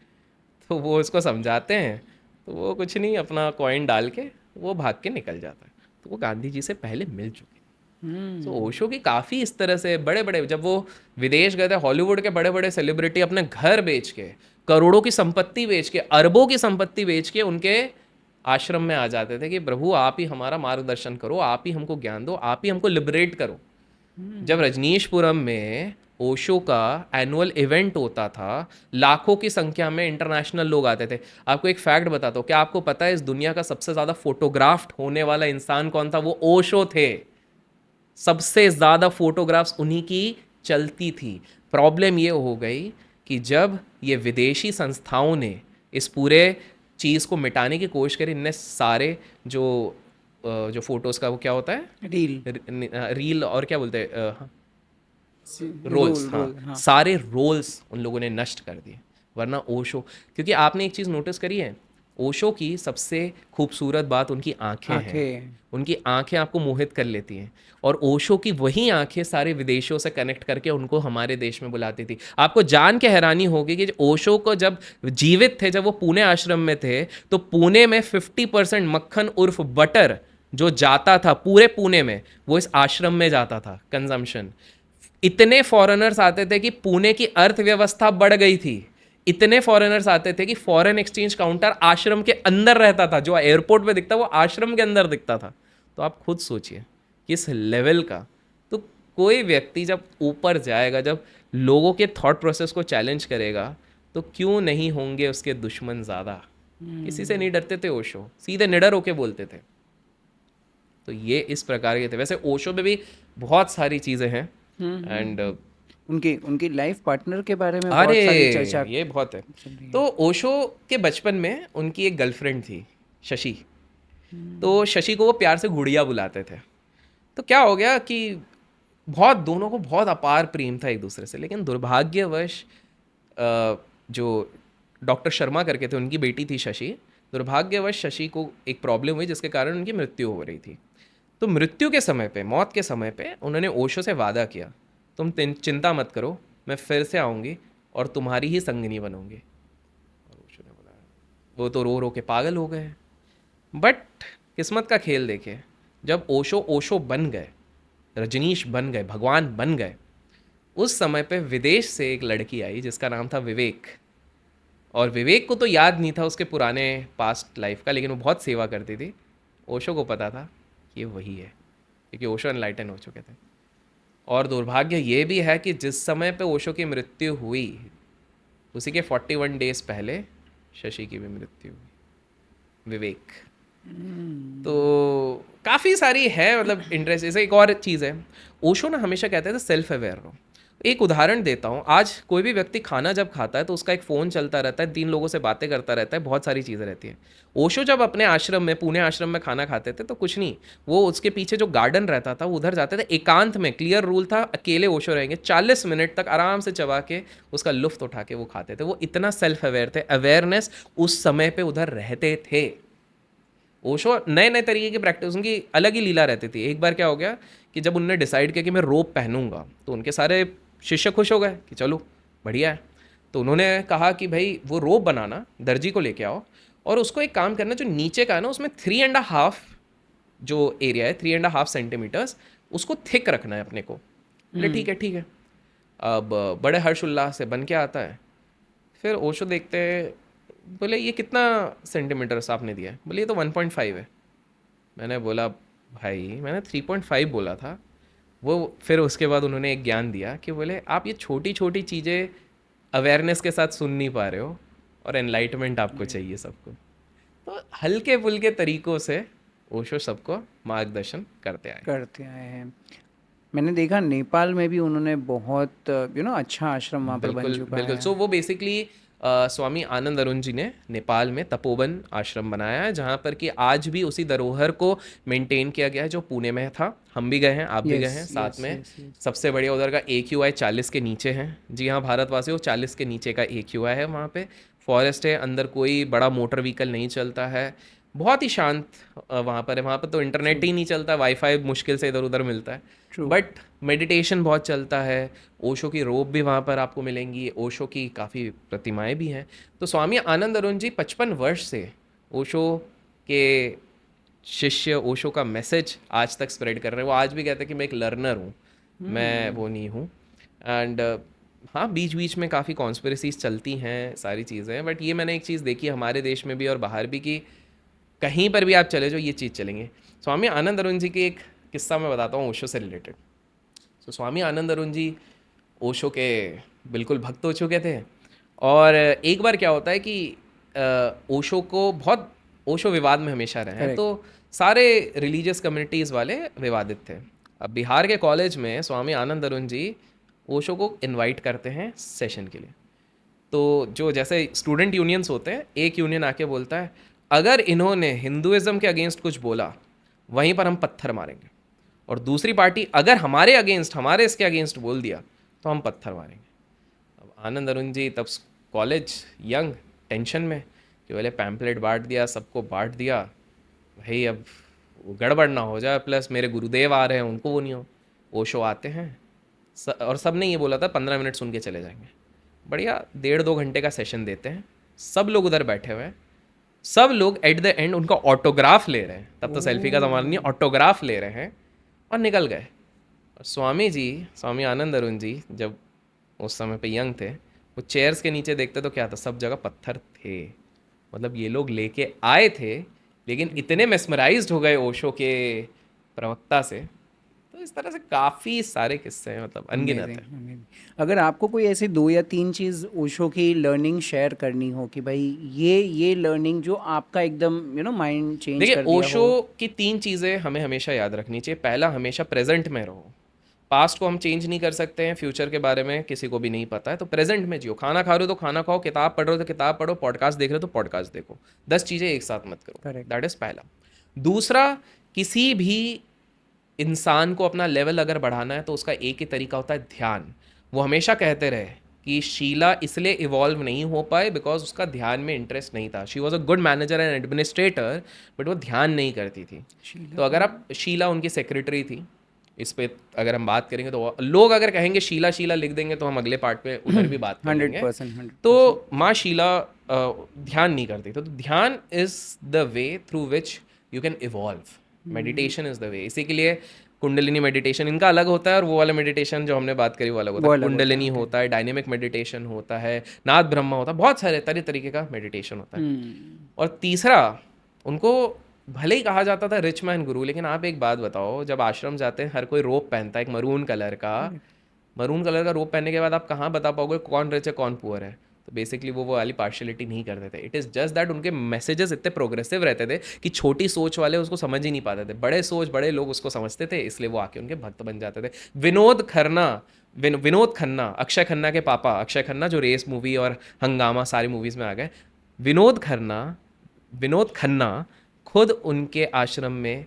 तो वो इसको समझाते हैं, तो वो कुछ नहीं, अपना कॉइन डाल के वो भाग के निकल जाता है। तो वो गांधी जी से पहले मिल चुके। तो ओशो की काफ़ी इस तरह से बड़े बड़े, जब वो विदेश गए थे, हॉलीवुड के बड़े बड़े सेलिब्रिटी अपने घर बेच के, करोड़ों की संपत्ति बेच के, अरबों की संपत्ति बेच के उनके आश्रम में आ जाते थे कि प्रभु आप ही हमारा मार्गदर्शन करो, आप ही हमको ज्ञान दो, आप ही हमको लिबरेट करो। जब रजनीशपुरम में ओशो का एनुअल इवेंट होता था, लाखों की संख्या में इंटरनेशनल लोग आते थे। आपको एक फैक्ट बताता हूँ, क्या आपको पता है इस दुनिया का सबसे ज़्यादा फोटोग्राफ्ड होने वाला इंसान कौन था? वो ओशो थे। सबसे ज़्यादा फोटोग्राफ्स उन्हीं की चलती थी। प्रॉब्लम ये हो गई कि जब ये विदेशी संस्थाओं ने इस पूरे चीज़ को मिटाने की कोशिश करी, इनने सारे जो फोटोज़ का वो क्या होता है, रील रील और क्या बोलते हैं, रोल्स, रोल हाँ, रोल हाँ। सारे रोल्स उन लोगों ने नष्ट कर दिए। वरना ओशो, क्योंकि आपने एक चीज़ नोटिस करी है, ओशो की सबसे खूबसूरत बात उनकी आंखें हैं। आंखें उनकी आंखें आपको मोहित कर लेती हैं, और ओशो की वही आंखें सारे विदेशों से कनेक्ट करके उनको हमारे देश में बुलाती थी। आपको जान के हैरानी होगी कि ओशो को जब जीवित थे, जब वो पुणे आश्रम में थे, तो पुणे में 50% मक्खन उर्फ बटर जो जाता था पूरे पुणे में, वो इस आश्रम में जाता था कंजम्पशन। इतने फॉरेनर्स आते थे कि पुणे की अर्थव्यवस्था बढ़ गई थी। इतने फॉरेनर्स आते थे कि फॉरेन एक्सचेंज काउंटर आश्रम के अंदर रहता था। जो एयरपोर्ट पे दिखता वो आश्रम के अंदर दिखता था। तो आप खुद सोचिए किस लेवल का। तो कोई व्यक्ति जब ऊपर जाएगा, जब लोगों के थॉट प्रोसेस को चैलेंज करेगा, तो क्यों नहीं होंगे उसके दुश्मन ज़्यादा। किसी से नहीं डरते थे ओशो, सीधे निडर होके बोलते थे। तो ये इस प्रकार के थे। वैसे ओशो में भी बहुत सारी चीज़ें हैं एंड उनकी उनकी लाइफ पार्टनर के बारे में अरे बहुत सारी चर्चा ये बहुत है। चल रही है। तो ओशो के बचपन में उनकी एक गर्लफ्रेंड थी, शशि। तो शशि को वो प्यार से गुड़िया बुलाते थे। तो क्या हो गया कि बहुत दोनों को बहुत अपार प्रेम था एक दूसरे से, लेकिन दुर्भाग्यवश जो डॉक्टर शर्मा करके थे, उनकी बेटी थी शशि, दुर्भाग्यवश शशि को एक प्रॉब्लम हुई जिसके कारण उनकी मृत्यु हो रही थी। तो मृत्यु के समय पे, मौत के समय पे, उन्होंने ओशो से वादा किया, तुम चिंता मत करो, मैं फिर से आऊँगी और तुम्हारी ही संगिनी बनूंगी। और ओशो ने बोला, वो तो रो रो के पागल हो गए। बट किस्मत का खेल देखे, जब ओशो ओशो बन गए, रजनीश बन गए, भगवान बन गए, उस समय पे विदेश से एक लड़की आई जिसका नाम था विवेक। और विवेक को तो याद नहीं था उसके पुराने पास्ट लाइफ का, लेकिन वो बहुत सेवा करती थी। ओशो को पता था कि ये वही है, क्योंकि ओशो एनलाइटन हो चुके थे। और दुर्भाग्य ये भी है कि जिस समय पे ओशो की मृत्यु हुई, उसी के 41 डेज पहले शशि की भी मृत्यु हुई, विवेक। तो काफ़ी सारी है, मतलब इंटरेस्ट। जैसे एक और चीज़ है, ओशो ना हमेशा कहते थे सेल्फ अवेयर रहो। एक उदाहरण देता हूँ, आज कोई भी व्यक्ति खाना जब खाता है तो उसका एक फ़ोन चलता रहता है, 3 लोगों से बातें करता रहता है, बहुत सारी चीज़ें रहती हैं। ओशो जब अपने आश्रम में, पुणे आश्रम में खाना खाते थे तो कुछ नहीं, वो उसके पीछे जो गार्डन रहता था वो उधर जाते थे, एकांत में, क्लियर रूल था, अकेले ओशो रहेंगे, 40 मिनट तक आराम से चबा के उसका लुफ्त उठा के वो खाते थे। वो इतना सेल्फ अवेयर थे, अवेयरनेस उस समय पर उधर रहते थे। ओशो नए नए तरीके की प्रैक्टिस, उनकी अलग ही लीला रहती थी। एक बार क्या हो गया कि जब उन्होंने डिसाइड किया कि मैं रोप पहनूंगा, तो उनके सारे शिष्य खुश हो गए कि चलो बढ़िया है। तो उन्होंने कहा कि भाई वो रोप बनाना, दर्जी को लेके आओ, और उसको एक काम करना, जो नीचे का है ना उसमें 3.5 जो एरिया है, 3.5 सेंटीमीटर्स, उसको थिक रखना है अपने को। बोले ठीक है ठीक है। अब बड़े हर्ष उल्लास से बन के आता है। फिर ओशो देखते हैं, बोले ये कितना सेंटीमीटर्स आपने दिया है? बोले ये तो 1.5 है। मैंने बोला भाई मैंने 3.5 बोला था। वो फिर उसके बाद उन्होंने एक ज्ञान दिया कि बोले आप ये छोटी छोटी चीज़ें अवेयरनेस के साथ सुन नहीं पा रहे हो, और एनलाइटमेंट आपको चाहिए सबको। तो हल्के फुल्के तरीक़ों से ओशो सबको मार्गदर्शन करते आए हैं। मैंने देखा नेपाल में भी उन्होंने बहुत अच्छा आश्रम वहाँ पर बन बिल्कुल चुका बिल्कुल। है। सो वो बेसिकली स्वामी आनंद अरुण जी ने नेपाल में तपोवन आश्रम बनाया है, जहाँ पर कि आज भी उसी धरोहर को मेंटेन किया गया है जो पुणे में था। हम भी गए हैं, आप भी गए हैं साथ में। सबसे बढ़िया उधर का AQI 40 के नीचे है। जी हाँ भारतवासियों, 40 के नीचे का AQI है वहाँ पे। फॉरेस्ट है, अंदर कोई बड़ा मोटर व्हीकल नहीं चलता है, बहुत ही शांत वहाँ पर है। वहाँ पर तो इंटरनेट ही नहीं चलता, वाईफाई मुश्किल से इधर उधर मिलता है, बट मेडिटेशन बहुत चलता है। ओशो की रोप भी वहाँ पर आपको मिलेंगी, ओशो की काफ़ी प्रतिमाएं भी हैं। तो स्वामी आनंद अरुण जी 55 वर्ष से ओशो के शिष्य, ओशो का मैसेज आज तक स्प्रेड कर रहे हैं। वो आज भी कहते हैं कि मैं एक लर्नर हूँ, मैं वो नहीं हूँ। एंड हाँ, बीच बीच में काफ़ी कॉन्स्पिरेसीज चलती हैं, सारी चीज़ें हैं, बट ये मैंने एक चीज़ देखी हमारे देश में भी और बाहर भी, कि कहीं पर भी आप चले जाओ ये चीज़ चलेंगे। स्वामी आनंद अरुण जी की एक किस्सा मैं बताता हूँ ओशो से रिलेटेड। स्वामी आनंद अरुण जी ओशो के बिल्कुल भक्त हो चुके थे। और एक बार क्या होता है कि ओशो को बहुत, ओशो विवाद में हमेशा रहे हैं, Correct. तो सारे रिलीजियस कम्युनिटीज़ वाले विवादित थे। अब बिहार के कॉलेज में स्वामी आनंद अरुण जी ओशो को इनवाइट करते हैं सेशन के लिए। तो जो जैसे स्टूडेंट यूनियंस होते हैं, एक यूनियन आके बोलता है अगर इन्होंने हिंदुइज्म के अगेंस्ट कुछ बोला वहीं पर हम पत्थर मारेंगे, और दूसरी पार्टी अगर हमारे अगेंस्ट, हमारे इसके अगेंस्ट बोल दिया तो हम पत्थर मारेंगे। अब आनंद अरुण जी तब कॉलेज, यंग, टेंशन में कि बोले पैम्पलेट बांट दिया, सबको बांट दिया, भाई अब वो गड़बड़ ना हो जाए, प्लस मेरे गुरुदेव आ रहे हैं उनको वो नहीं हो। ओशो आते हैं और सब ने ये बोला था 15 मिनट सुन के चले जाएंगे। बढ़िया 1.5-2 घंटे का सेशन देते हैं, सब लोग उधर बैठे हुए हैं, सब लोग एट द एंड उनका ऑटोग्राफ ले रहे हैं, तब तो सेल्फी का ज़माना नहीं, ऑटोग्राफ ले रहे हैं और निकल गए। और स्वामी जी, स्वामी आनंद अरुण जी जब उस समय पे यंग थे, वो चेयर्स के नीचे देखते तो क्या था, सब जगह पत्थर थे। मतलब ये लोग लेके आए थे, लेकिन इतने मेस्मराइज्ड हो गए ओशो के प्रवक्ता से। तो इस तरह से काफ़ी सारे किस्से हैं, मतलब अनगिनत Amazing, है। amazing. अगर आपको कोई ऐसे 2 या 3 चीज़ ओशो की लर्निंग शेयर करनी हो कि भाई ये लर्निंग जो आपका एकदम माइंड चेंज देखिए, कर दिया ओशो हो। की 3 चीज़ें हमें हमेशा याद रखनी चाहिए। पहला, हमेशा प्रेजेंट में रहो। पास्ट को हम चेंज नहीं कर सकते हैं, फ्यूचर के बारे में किसी को भी नहीं पता है, तो प्रेजेंट में जियो। खाना खा रहे हो तो खाना खाओ, किताब पढ़ रहे हो तो किताब पढ़ो, पॉडकास्ट देख रहे हो तो पॉडकास्ट देखो। 10 चीज़ें एक साथ मत करो, Correct. दैट इज़ पहला। दूसरा, किसी भी इंसान को अपना लेवल अगर बढ़ाना है तो उसका एक ही तरीका होता है, ध्यान। वो हमेशा कहते रहे कि शीला इसलिए इवॉल्व नहीं हो पाए बिकॉज उसका ध्यान में इंटरेस्ट नहीं था। She was a good manager and administrator, but वो ध्यान नहीं करती थी। तो अगर आप, शीला उनकी सेक्रेटरी थी, इस पे अगर हम बात करेंगे तो लोग अगर कहेंगे शीला शीला लिख देंगे तो हम अगले पार्ट पे उधर भी बात कर लेंगे। 100%. तो माँ शीला ध्यान नहीं करती, तो ध्यान is the way through which you can evolve. Meditation is the way. इसी के लिए कुंडलिनी मेडिटेशन इनका अलग होता है, और वो वाला मेडिटेशन जो हमने बात करी वो अलग होता वो है। अलग होता है, कुंडलिनी होता है, डायनेमिक मेडिटेशन होता है, नाद ब्रह्मा होता है, बहुत सारे तरह तरीके का मेडिटेशन होता है। और तीसरा, उनको भले ही कहा जाता था रिच मैन गुरु, लेकिन आप एक बात बताओ, जब आश्रम जाते हैं हर कोई रोप पहनता है, एक मरून कलर का। मरून कलर का रोप पहनने के बाद आप कहाँ बता पाओगे कौन रिच है कौन पुअर है? तो बेसिकली वो वाली पार्शियलिटी नहीं करते थे। इट इज़ जस्ट दैट उनके मैसेजेस इतने प्रोग्रेसिव रहते थे कि छोटी सोच वाले उसको समझ ही नहीं पाते थे, बड़े सोच बड़े लोग उसको समझते थे, इसलिए वो आके उनके भक्त बन जाते थे। विनोद खन्ना, अक्षय खन्ना के पापा, अक्षय खन्ना जो रेस मूवी और हंगामा सारी मूवीज़ में आ गए, विनोद खन्ना खुद उनके आश्रम में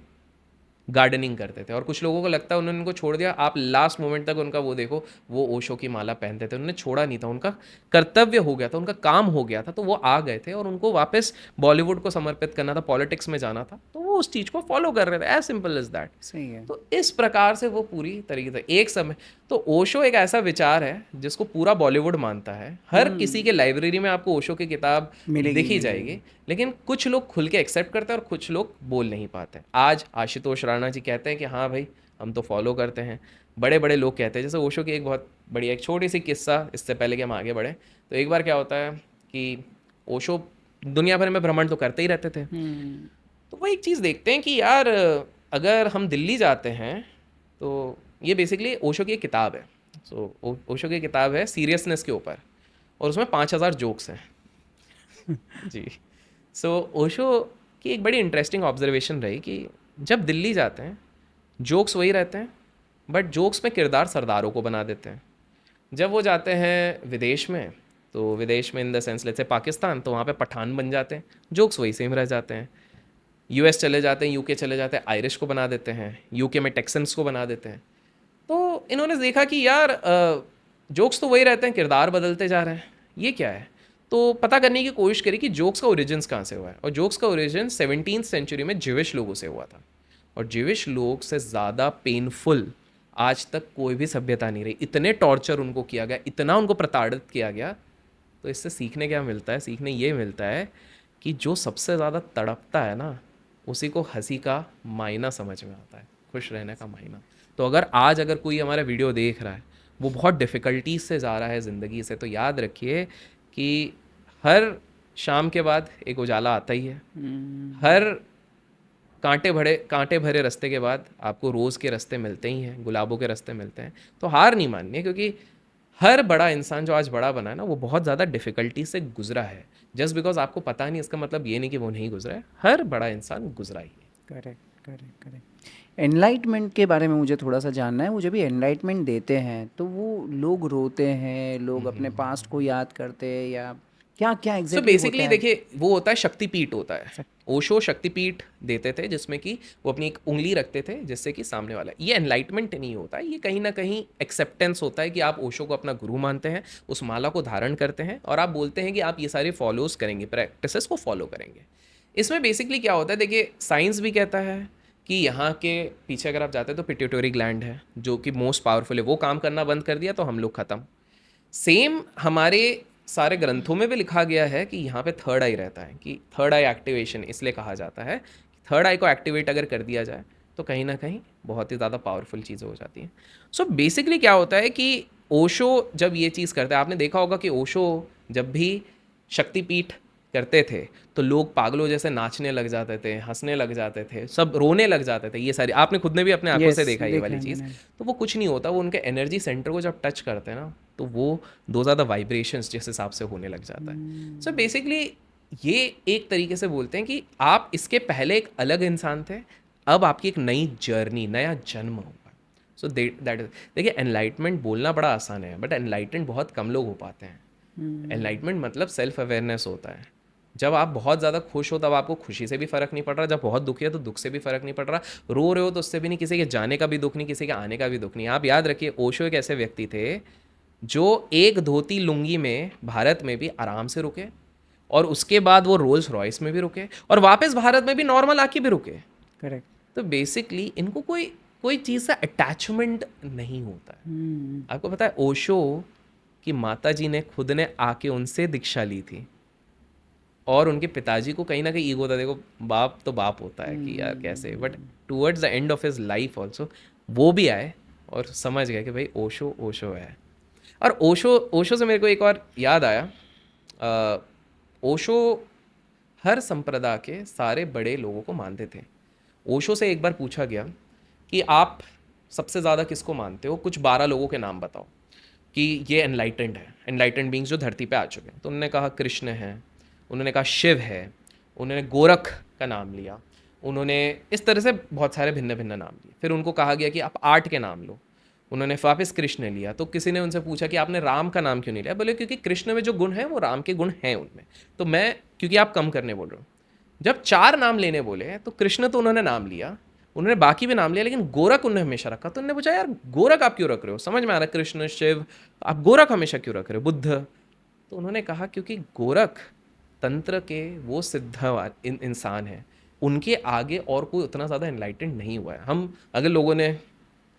गार्डनिंग करते थे। और कुछ लोगों को लगता है उन्होंने उनको छोड़ दिया, आप लास्ट मोमेंट तक उनका वो देखो, वो ओशो की माला पहनते थे, उन्होंने छोड़ा नहीं था, उनका कर्तव्य हो गया था, उनका काम हो गया था, तो वो आ गए थे और उनको वापस बॉलीवुड को समर्पित करना था, पॉलिटिक्स में जाना था, तो वो उस चीज़ को फॉलो कर रहे थे। As simple is that. सही है. तो इस प्रकार से वो पूरी तरीके से एक समय, तो ओशो एक ऐसा विचार है जिसको पूरा बॉलीवुड मानता है। हर किसी के लाइब्रेरी में आपको ओशो की किताब दिखी जाएगी, लेकिन कुछ लोग खुल के एक्सेप्ट करते हैं और कुछ लोग बोल नहीं पाते। आज आशुतोष राणा जी कहते हैं कि हाँ भाई हम तो फॉलो करते हैं, बड़े बड़े लोग कहते हैं। जैसे ओशो की एक बहुत बढ़िया, एक छोटी सी किस्सा, इससे पहले कि हम आगे बढ़े, तो एक बार क्या होता है कि ओशो दुनिया भर में भ्रमण तो करते ही रहते थे। तो वो एक चीज़ देखते हैं कि यार अगर हम दिल्ली जाते हैं तो ये बेसिकली ओशो की एक किताब है। सो ओशो की किताब है सीरियसनेस के ऊपर, और उसमें 5000 जोक्स हैं जी। सो ओशो की एक बड़ी इंटरेस्टिंग ऑब्जर्वेशन रही कि जब दिल्ली जाते हैं जोक्स वही रहते हैं, बट जोक्स में किरदार सरदारों को बना देते हैं। जब वो जाते हैं विदेश में, तो विदेश में in the sense let's say Pakistan, तो वहाँ पे पठान बन जाते हैं, जोक्स वही सेम रह जाते हैं। यूएस चले जाते हैं, यूके चले जाते हैं, आयरिश को बना देते हैं, यूके में टेक्सन्स को बना देते हैं। तो इन्होंने देखा कि यार जोक्स तो वही रहते हैं, किरदार बदलते जा रहे हैं, ये क्या है? तो पता करने की कोशिश करी कि जोक्स का ओरिजिन्स कहाँ से हुआ है। और जोक्स का ओरिजिन 17th सेंचुरी में जिविश लोगों से हुआ था। और जिविश लोग से ज़्यादा पेनफुल आज तक कोई भी सभ्यता नहीं रही। इतने टॉर्चर उनको किया गया, इतना उनको प्रताड़ित किया गया। तो इससे सीखने क्या मिलता है? सीखने ये मिलता है कि जो सबसे ज़्यादा तड़पता है ना, उसी को हंसी का मायना समझ में आता है, खुश रहने का मायना। तो अगर कोई हमारा वीडियो देख रहा है, वो बहुत डिफ़िकल्टीज से जा रहा है ज़िंदगी से, तो याद रखिए कि हर शाम के बाद एक उजाला आता ही है। हर कांटे भरे रास्ते के बाद आपको रोज़ के रास्ते मिलते ही हैं, गुलाबों के रास्ते मिलते हैं। तो हार नहीं माननी है, क्योंकि हर बड़ा इंसान जो आज बड़ा बना है ना, वो बहुत ज़्यादा डिफ़िकल्टी से गुजरा है। जस्ट बिकॉज आपको पता नहीं, इसका मतलब ये नहीं कि वो नहीं गुजरा है। हर बड़ा इंसान गुजरा ही है। Correct correct correct. एनलाइटमेंट के बारे में मुझे थोड़ा सा जानना है। वो जब भी एनलाइटमेंट देते हैं तो वो लोग रोते हैं, लोग अपने पास्ट को याद करते हैं, या क्या क्या सो एग्जैक्टली होता बेसिकली है? देखिए, वो होता है शक्तिपीठ होता है। ओशो शक्तिपीठ देते थे, जिसमें कि वो अपनी एक उंगली रखते थे जिससे कि सामने वाला, ये एनलाइटमेंट नहीं होता है, ये कहीं ना कहीं एक्सेप्टेंस होता है कि आप ओशो को अपना गुरु मानते हैं, उस माला को धारण करते हैं और आप बोलते हैं कि आप ये सारे फॉलोज करेंगे, प्रैक्टिसेस को फॉलो करेंगे। इसमें बेसिकली क्या होता है, देखिए साइंस भी कहता है कि यहाँ के पीछे अगर आप जाते हैं तो पिट्यूटरी ग्लैंड है जो कि मोस्ट पावरफुल है, वो काम करना बंद कर दिया तो हम लोग खत्म। सेम हमारे सारे ग्रंथों में भी लिखा गया है कि यहाँ पे थर्ड आई रहता है, कि थर्ड आई एक्टिवेशन इसलिए कहा जाता है, थर्ड आई को एक्टिवेट अगर कर दिया जाए तो कहीं ना कहीं बहुत ही ज़्यादा पावरफुल चीज़ें हो जाती हैं। सो बेसिकली क्या होता है कि ओशो जब ये चीज़ करता है, आपने देखा होगा कि ओशो जब भी शक्तिपीठ करते थे तो लोग पागलों जैसे नाचने लग जाते थे, हंसने लग जाते थे, सब रोने लग जाते थे। ये सारी आपने खुद ने भी अपने आंखों Yes, से देखा ये देखा वाली है चीज़। मैंने। तो वो कुछ नहीं होता, वो उनके एनर्जी सेंटर को जब टच करते हैं ना, तो वो दो ज़्यादा वाइब्रेशंस जिस हिसाब से होने लग जाता है। सो बेसिकली ये एक तरीके से बोलते हैं कि आप इसके पहले एक अलग इंसान थे, अब आपकी एक नई जर्नी, नया जन्म होगा। सो दैट इज, देखिए एनलाइटमेंट बोलना बड़ा आसान है, बट एनलाइटमेंट बहुत कम लोग हो पाते हैं। एनलाइटमेंट मतलब सेल्फ अवेयरनेस होता है। जब आप बहुत ज़्यादा खुश हो तब आपको खुशी से भी फ़र्क नहीं पड़ रहा, जब बहुत दुखी है तो दुख से भी फ़र्क नहीं पड़ रहा, रो रहे हो तो उससे भी नहीं, किसी के जाने का भी दुख नहीं, किसी के आने का भी दुख नहीं। आप याद रखिए, ओशो एक ऐसे व्यक्ति थे जो एक धोती लुंगी में भारत में भी आराम से रुके, और उसके बाद वो रोल्स रॉयस में भी रुके, और वापस भारत में भी नॉर्मल आके भी रुके। करेक्ट। तो बेसिकली इनको कोई कोई चीज़ से अटैचमेंट नहीं होता है। आपको पता है ओशो की माता जी ने खुद ने आके उनसे दीक्षा ली थी, और उनके पिताजी को कहीं ना कहीं ईगो था, देखो बाप तो बाप होता है कि यार कैसे, but towards the end of his life also वो भी आए और समझ गए कि भाई ओशो ओशो है। और ओशो से मेरे को एक और याद आया, ओशो हर संप्रदाय के सारे बड़े लोगों को मानते थे। ओशो से एक बार पूछा गया कि आप सबसे ज़्यादा किसको मानते हो, कुछ 12 लोगों के नाम बताओ कि ये एनलाइटेंड है, एनलाइटेंड बींग्स जो धरती पे आ चुके हैं। तो उन्होंने कहा कृष्ण है, उन्होंने कहा शिव है, उन्होंने गोरख का नाम लिया, उन्होंने इस तरह से बहुत सारे भिन्न भिन्न नाम लिए। फिर उनको कहा गया कि आप 8 के नाम लो, उन्होंने वापस कृष्ण लिया। तो किसी ने उनसे पूछा कि आपने राम का नाम क्यों नहीं लिया? बोले क्योंकि कृष्ण में जो गुण है वो राम के गुण हैं उनमें, तो मैं, क्योंकि आप कम करने बोल रहे हो। जब 4 नाम लेने बोले तो कृष्ण तो उन्होंने नाम लिया, उन्होंने बाकी भी नाम लिया, लेकिन गोरख उन्होंने हमेशा रखा। तो उन्होंने पूछा यार गोरख आप क्यों रख रहे हो, समझ में आ रहा है कृष्ण शिव, आप गोरख हमेशा क्यों रख रहे हो, बुद्ध? तो उन्होंने कहा क्योंकि गोरख तंत्र के वो सिद्ध इंसान है, उनके आगे और कोई उतना ज़्यादा एनलाइटेंड नहीं हुआ है। हम अगर लोगों ने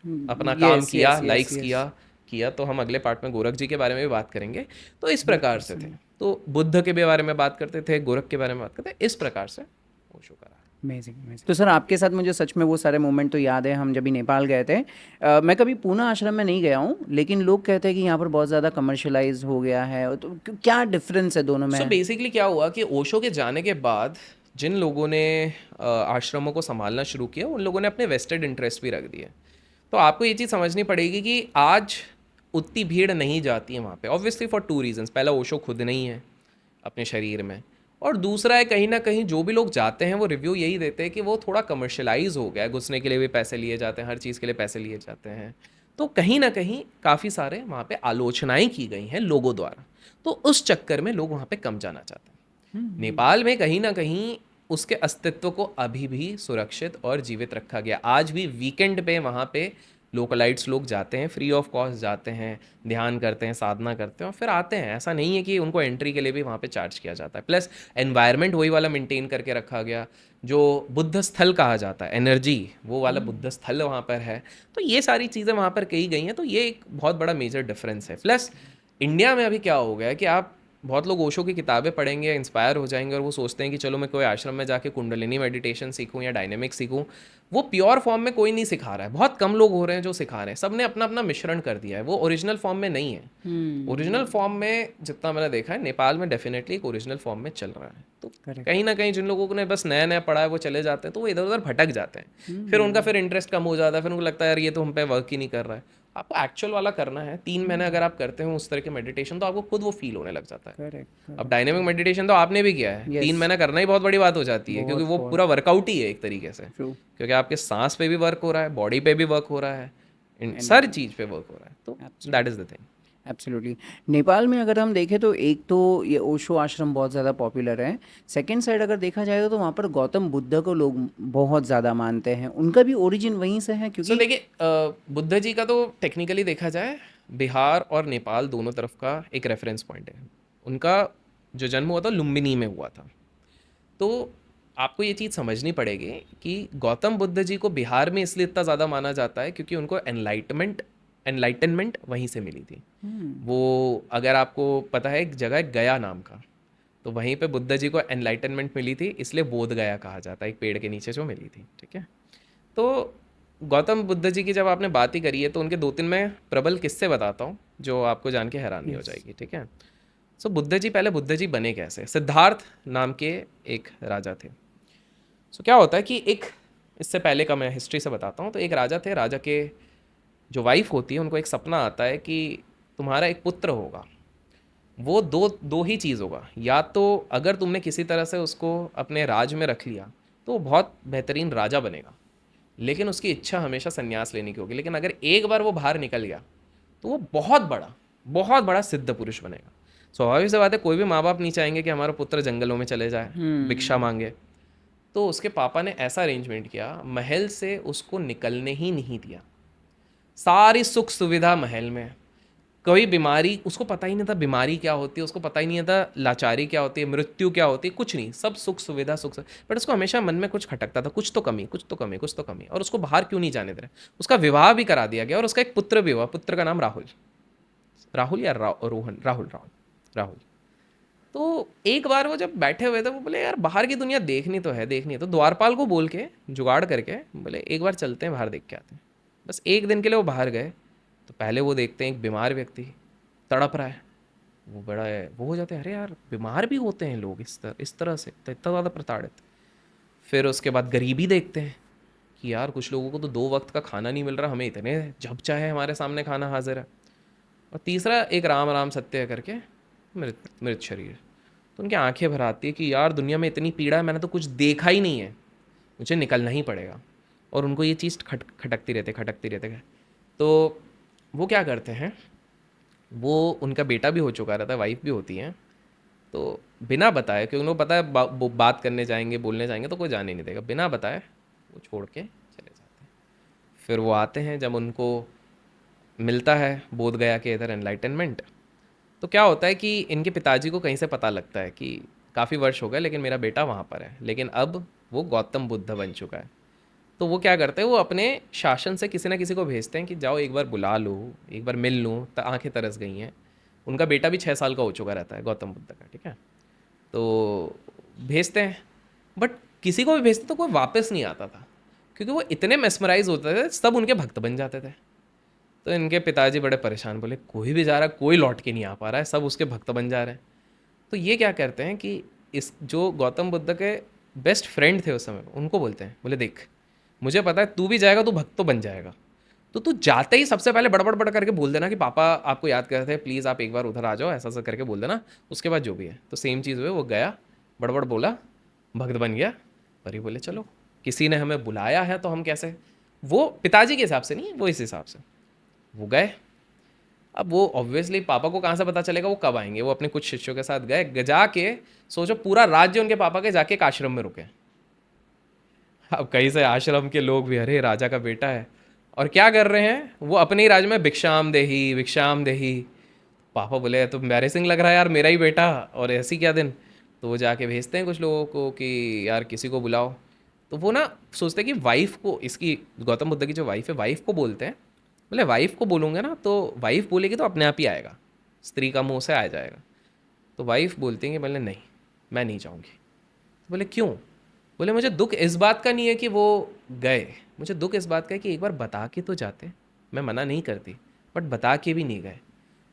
अपना काम Yes, किया, yes, yes, लाइक्स yes. किया तो हम अगले पार्ट में गोरख जी के बारे में भी बात करेंगे। तो इस प्रकार से थे, तो बुद्ध के भी बारे में बात करते थे, गोरख के बारे में बात करते थे, इस प्रकार से ओशो करा। Amazing amazing. तो सर आपके साथ मुझे सच में वो सारे मोमेंट तो याद है, हम जब भी नेपाल गए थे। मैं कभी पूना आश्रम में नहीं गया हूँ, लेकिन लोग कहते हैं कि यहाँ पर बहुत ज़्यादा कमर्शलाइज हो गया है। तो क्या डिफरेंस है दोनों में? सो बेसिकली क्या हुआ कि ओशो के जाने के बाद जिन लोगों ने आश्रमों को संभालना शुरू किया, उन लोगों ने अपने वेस्टेड इंटरेस्ट भी रख दिए। तो आपको ये चीज़ समझनी पड़ेगी कि आज उतनी भीड़ नहीं जाती है वहाँ पे, ऑब्वियसली फॉर 2 रीजंस। पहला, ओशो खुद नहीं है अपने शरीर में, और दूसरा है कहीं ना कहीं जो भी लोग जाते हैं वो रिव्यू यही देते हैं कि वो थोड़ा कमर्शलाइज हो गया है, घुसने के लिए भी पैसे लिए जाते हैं, हर चीज़ के लिए पैसे लिए जाते हैं। तो कहीं ना कहीं काफ़ी सारे वहाँ पे आलोचनाएं की गई हैं लोगों द्वारा, तो उस चक्कर में लोग वहाँ पे कम जाना चाहते हैं। नेपाल में कहीं ना कहीं उसके अस्तित्व को अभी भी सुरक्षित और जीवित रखा गया। आज भी वीकेंड पे वहाँ पे लोकलाइट्स लोग जाते हैं, फ्री ऑफ कॉस्ट जाते हैं, ध्यान करते हैं, साधना करते हैं और फिर आते हैं। ऐसा नहीं है कि उनको एंट्री के लिए भी वहाँ पे चार्ज किया जाता है। प्लस एनवायरनमेंट वही वाला मेंटेन करके रखा गया जो बुद्ध स्थल कहा जाता है, एनर्जी वो वाला बुद्ध स्थल वहाँ पर है। तो ये सारी चीज़ें वहाँ पर कही गई हैं, तो ये एक बहुत बड़ा मेजर डिफरेंस है। प्लस इंडिया में अभी क्या हो गया है कि आप बहुत लोग ओशो की किताबें पढ़ेंगे, इंस्पायर हो जाएंगे और वो सोचते हैं कि चलो मैं कोई आश्रम में जाके कुंडलिनी मेडिटेशन सीखूं या डायनेमिक सीखूं। वो प्योर फॉर्म में कोई नहीं सिखा रहा है, बहुत कम लोग हो रहे हैं जो सिखा रहे हैं। सब ने अपना अपना मिश्रण कर दिया है, वो ओरिजिनल फॉर्म में नहीं है। ओरिजिनल फॉर्म में जितना मैंने देखा है नेपाल में डेफिनेटली एक ओरिजिनल फॉर्म में चल रहा है। तो कहीं ना कहीं जिन लोगों ने बस नया नया पढ़ा है वो चले जाते हैं, तो वो इधर उधर भटक जाते हैं। फिर उनका फिर इंटरेस्ट कम हो जाता है, फिर उनको लगता है यार ये तो हम पे वर्क ही नहीं कर रहा है। आपको एक्चुअल वाला करना है। 3 महीने अगर आप करते हो उस तरह के मेडिटेशन तो आपको खुद वो फील होने लग जाता है। करेक्ट। अब डायनेमिक मेडिटेशन तो आपने भी किया है, Yes. 3 महीना करना ही बहुत बड़ी बात हो जाती है, क्योंकि वो बहुत। पूरा वर्कआउट ही है एक तरीके से, ट्रू। क्योंकि आपके सांस पे भी वर्क हो रहा है, बॉडी पे भी वर्क हो रहा है, इन सारी चीज़ पे वर्क हो रहा है, तो that is the thing. Absolutely. Nepal में अगर हम देखें तो एक तो ये ओशो आश्रम बहुत ज़्यादा पॉपुलर है, सेकंड साइड अगर देखा जाएगा तो वहाँ पर गौतम बुद्ध को लोग बहुत ज़्यादा मानते हैं, उनका भी ओरिजिन वहीं से है सो क्योंकि देखिए, बुद्ध जी का तो टेक्निकली देखा जाए बिहार और नेपाल दोनों तरफ का एक रेफरेंस पॉइंट है। उनका जो जन्म हुआ था लुम्बिनी में हुआ था। तो आपको ये चीज़ समझनी पड़ेगी कि गौतम बुद्ध जी को बिहार में इसलिए इतना ज़्यादा माना जाता है क्योंकि उनको एनलाइटनमेंट वहीं से मिली थी। वो, अगर आपको पता है, एक जगह है गया नाम का, तो वहीं पे बुद्ध जी को एनलाइटनमेंट मिली थी, इसलिए बोध गया कहा जाता है, एक पेड़ के नीचे जो मिली थी, ठीक है। तो गौतम बुद्ध जी की जब आपने बात ही करी है तो उनके 2-3 मैं प्रबल किस्से बताता हूँ जो आपको जान के हैरानी हो जाएगी, ठीक है। सो बुद्ध जी, पहले बुद्ध जी बने कैसे? सिद्धार्थ नाम के एक राजा थे। सो क्या होता है कि एक, इससे पहले का मैं हिस्ट्री से बताता हूँ। तो एक राजा थे, राजा के जो वाइफ होती है उनको एक सपना आता है कि तुम्हारा एक पुत्र होगा, वो दो ही चीज़ होगा, या तो अगर तुमने किसी तरह से उसको अपने राज में रख लिया तो वो बहुत बेहतरीन राजा बनेगा, लेकिन उसकी इच्छा हमेशा संन्यास लेने की होगी, लेकिन अगर एक बार वो बाहर निकल गया तो वो बहुत बड़ा सिद्ध पुरुष बनेगा। स्वाभाविक सी बात है, कोई भी माँ बाप नहीं चाहेंगे कि हमारा पुत्र जंगलों में चले जाए, भिक्षा मांगे। तो उसके पापा ने ऐसा अरेंजमेंट किया, महल से उसको निकलने ही नहीं दिया, सारी सुख सुविधा महल में, कोई बीमारी उसको पता ही नहीं था, बीमारी क्या होती है उसको पता ही नहीं था, लाचारी क्या होती है, मृत्यु क्या होती है, कुछ नहीं, सब सुख सुविधा बट उसको हमेशा मन में कुछ खटकता था, कुछ तो कमी, और उसको बाहर क्यों नहीं जाने दे रहे। उसका विवाह भी करा दिया गया और उसका एक पुत्र भी हुआ, पुत्र का नाम राहुल। तो एक बार वो जब बैठे हुए थे, वो बोले यार बाहर की दुनिया देखनी है, तो द्वारपाल को बोल के जुगाड़ करके बोले एक बार चलते हैं बाहर देख के आते हैं। बस एक दिन के लिए वो बाहर गए। तो पहले वो देखते हैं एक बीमार व्यक्ति तड़प रहा है, वो बड़ा है, वो हो जाते हैं, अरे यार बीमार भी होते हैं लोग इस तरह से, तो इतना ज़्यादा प्रताड़ित। फिर उसके बाद गरीबी देखते हैं कि यार कुछ लोगों को तो 2 वक्त का खाना नहीं मिल रहा, हमें इतने जब चाहे हमारे सामने खाना हाजिर है। और तीसरा एक राम राम सत्य करके मृत शरीर। तो उनकी आंखें भर आती है कि यार दुनिया में इतनी पीड़ा है, मैंने तो कुछ देखा ही नहीं है, मुझे निकलना ही पड़ेगा। और उनको ये चीज़ खटकती रहते। तो वो क्या करते हैं, वो उनका बेटा भी हो चुका रहता है, वाइफ भी होती हैं, तो बिना बताए, क्योंकि उनको पता है बात करने जाएंगे, बोलने जाएंगे तो कोई जाने नहीं देगा, बिना बताए वो छोड़ के चले जाते हैं। फिर वो आते हैं, जब उनको मिलता है बोध गया के इधर एनलाइटनमेंट, तो क्या होता है कि इनके पिताजी को कहीं से पता लगता है कि काफ़ी वर्ष हो गए लेकिन मेरा बेटा वहाँ पर है, लेकिन अब वो गौतम बुद्ध बन चुका है। तो वो क्या करते हैं, वो अपने शासन से किसी ना किसी को भेजते हैं कि जाओ एक बार बुला लो, एक बार मिल लूँ, तो आंखें तरस गई हैं। उनका बेटा भी 6 साल का हो चुका रहता है गौतम बुद्ध का, ठीक है। तो भेजते हैं, बट किसी को भी भेजते तो कोई वापस नहीं आता था, क्योंकि वो इतने मेस्मराइज होते थे, सब उनके भक्त बन जाते थे। तो इनके पिताजी बड़े परेशान, बोले कोई भी जा रहा है, कोई लौट के नहीं आ पा रहा है, सब उसके भक्त बन जा रहे हैं। तो ये क्या करते हैं कि इस जो गौतम बुद्ध के बेस्ट फ्रेंड थे उस समय, उनको बोलते हैं, बोले देख मुझे पता है तू भी जाएगा तो भक्त तो बन जाएगा, तो तू जाते ही सबसे पहले बड़बड़ करके बोल देना कि पापा आपको याद कर रहे थे, प्लीज़ आप एक बार उधर आ जाओ, ऐसा ऐसा करके बोल देना। उसके बाद जो भी है। तो सेम चीज़ हुई, वो गया, बड़बड़ बोला, भक्त बन गया। परी बोले चलो किसी ने हमें बुलाया है तो हम कैसे, वो पिताजी के हिसाब से नहीं, वो इस हिसाब से वो गए। अब वो ऑब्वियसली पापा को कहाँ से पता चलेगा वो कब आएंगे, वो अपने कुछ शिष्यों के साथ गए, जाके सोचो पूरा राज्य उनके पापा के जाके एक आश्रम में रुके। अब कहीं से आश्रम के लोग भी, अरे राजा का बेटा है, और क्या कर रहे हैं, वो अपने ही राज्य में भिक्षाम देही। पापा बोले तो एम्बैरेसिंग लग रहा है यार, मेरा ही बेटा और ऐसी क्या दिन। तो वो जाके भेजते हैं कुछ लोगों को कि यार किसी को बुलाओ। तो वो ना सोचते हैं कि वाइफ को, इसकी गौतम बुद्ध की जो वाइफ है, वाइफ को बोलते हैं, बोले वाइफ को बोलूँगे ना तो वाइफ बोलेगी तो अपने आप ही आएगा, स्त्री का मुँह से आ जाएगा। तो वाइफ बोलती है कि बोले नहीं मैं नहीं जाऊँगी। तो बोले क्यों? बोले मुझे दुख इस बात का नहीं है कि वो गए, मुझे दुख इस बात का है कि एक बार बता के तो जाते, मैं मना नहीं करती, बट बता के भी नहीं गए।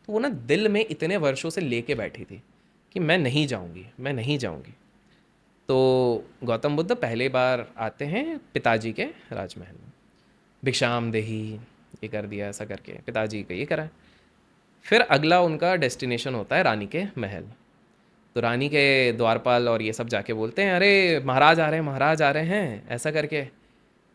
तो वो ना दिल में इतने वर्षों से लेके बैठी थी कि मैं नहीं जाऊँगी। तो गौतम बुद्ध पहले बार आते हैं पिताजी के राजमहल में, भिक्षाम देही, ये कर दिया ऐसा करके, पिताजी का ये करा। फिर अगला उनका डेस्टिनेशन होता है रानी के महल। तो रानी के द्वारपाल और ये सब जाके बोलते हैं, अरे महाराज आ रहे हैं, महाराज आ रहे हैं, ऐसा करके।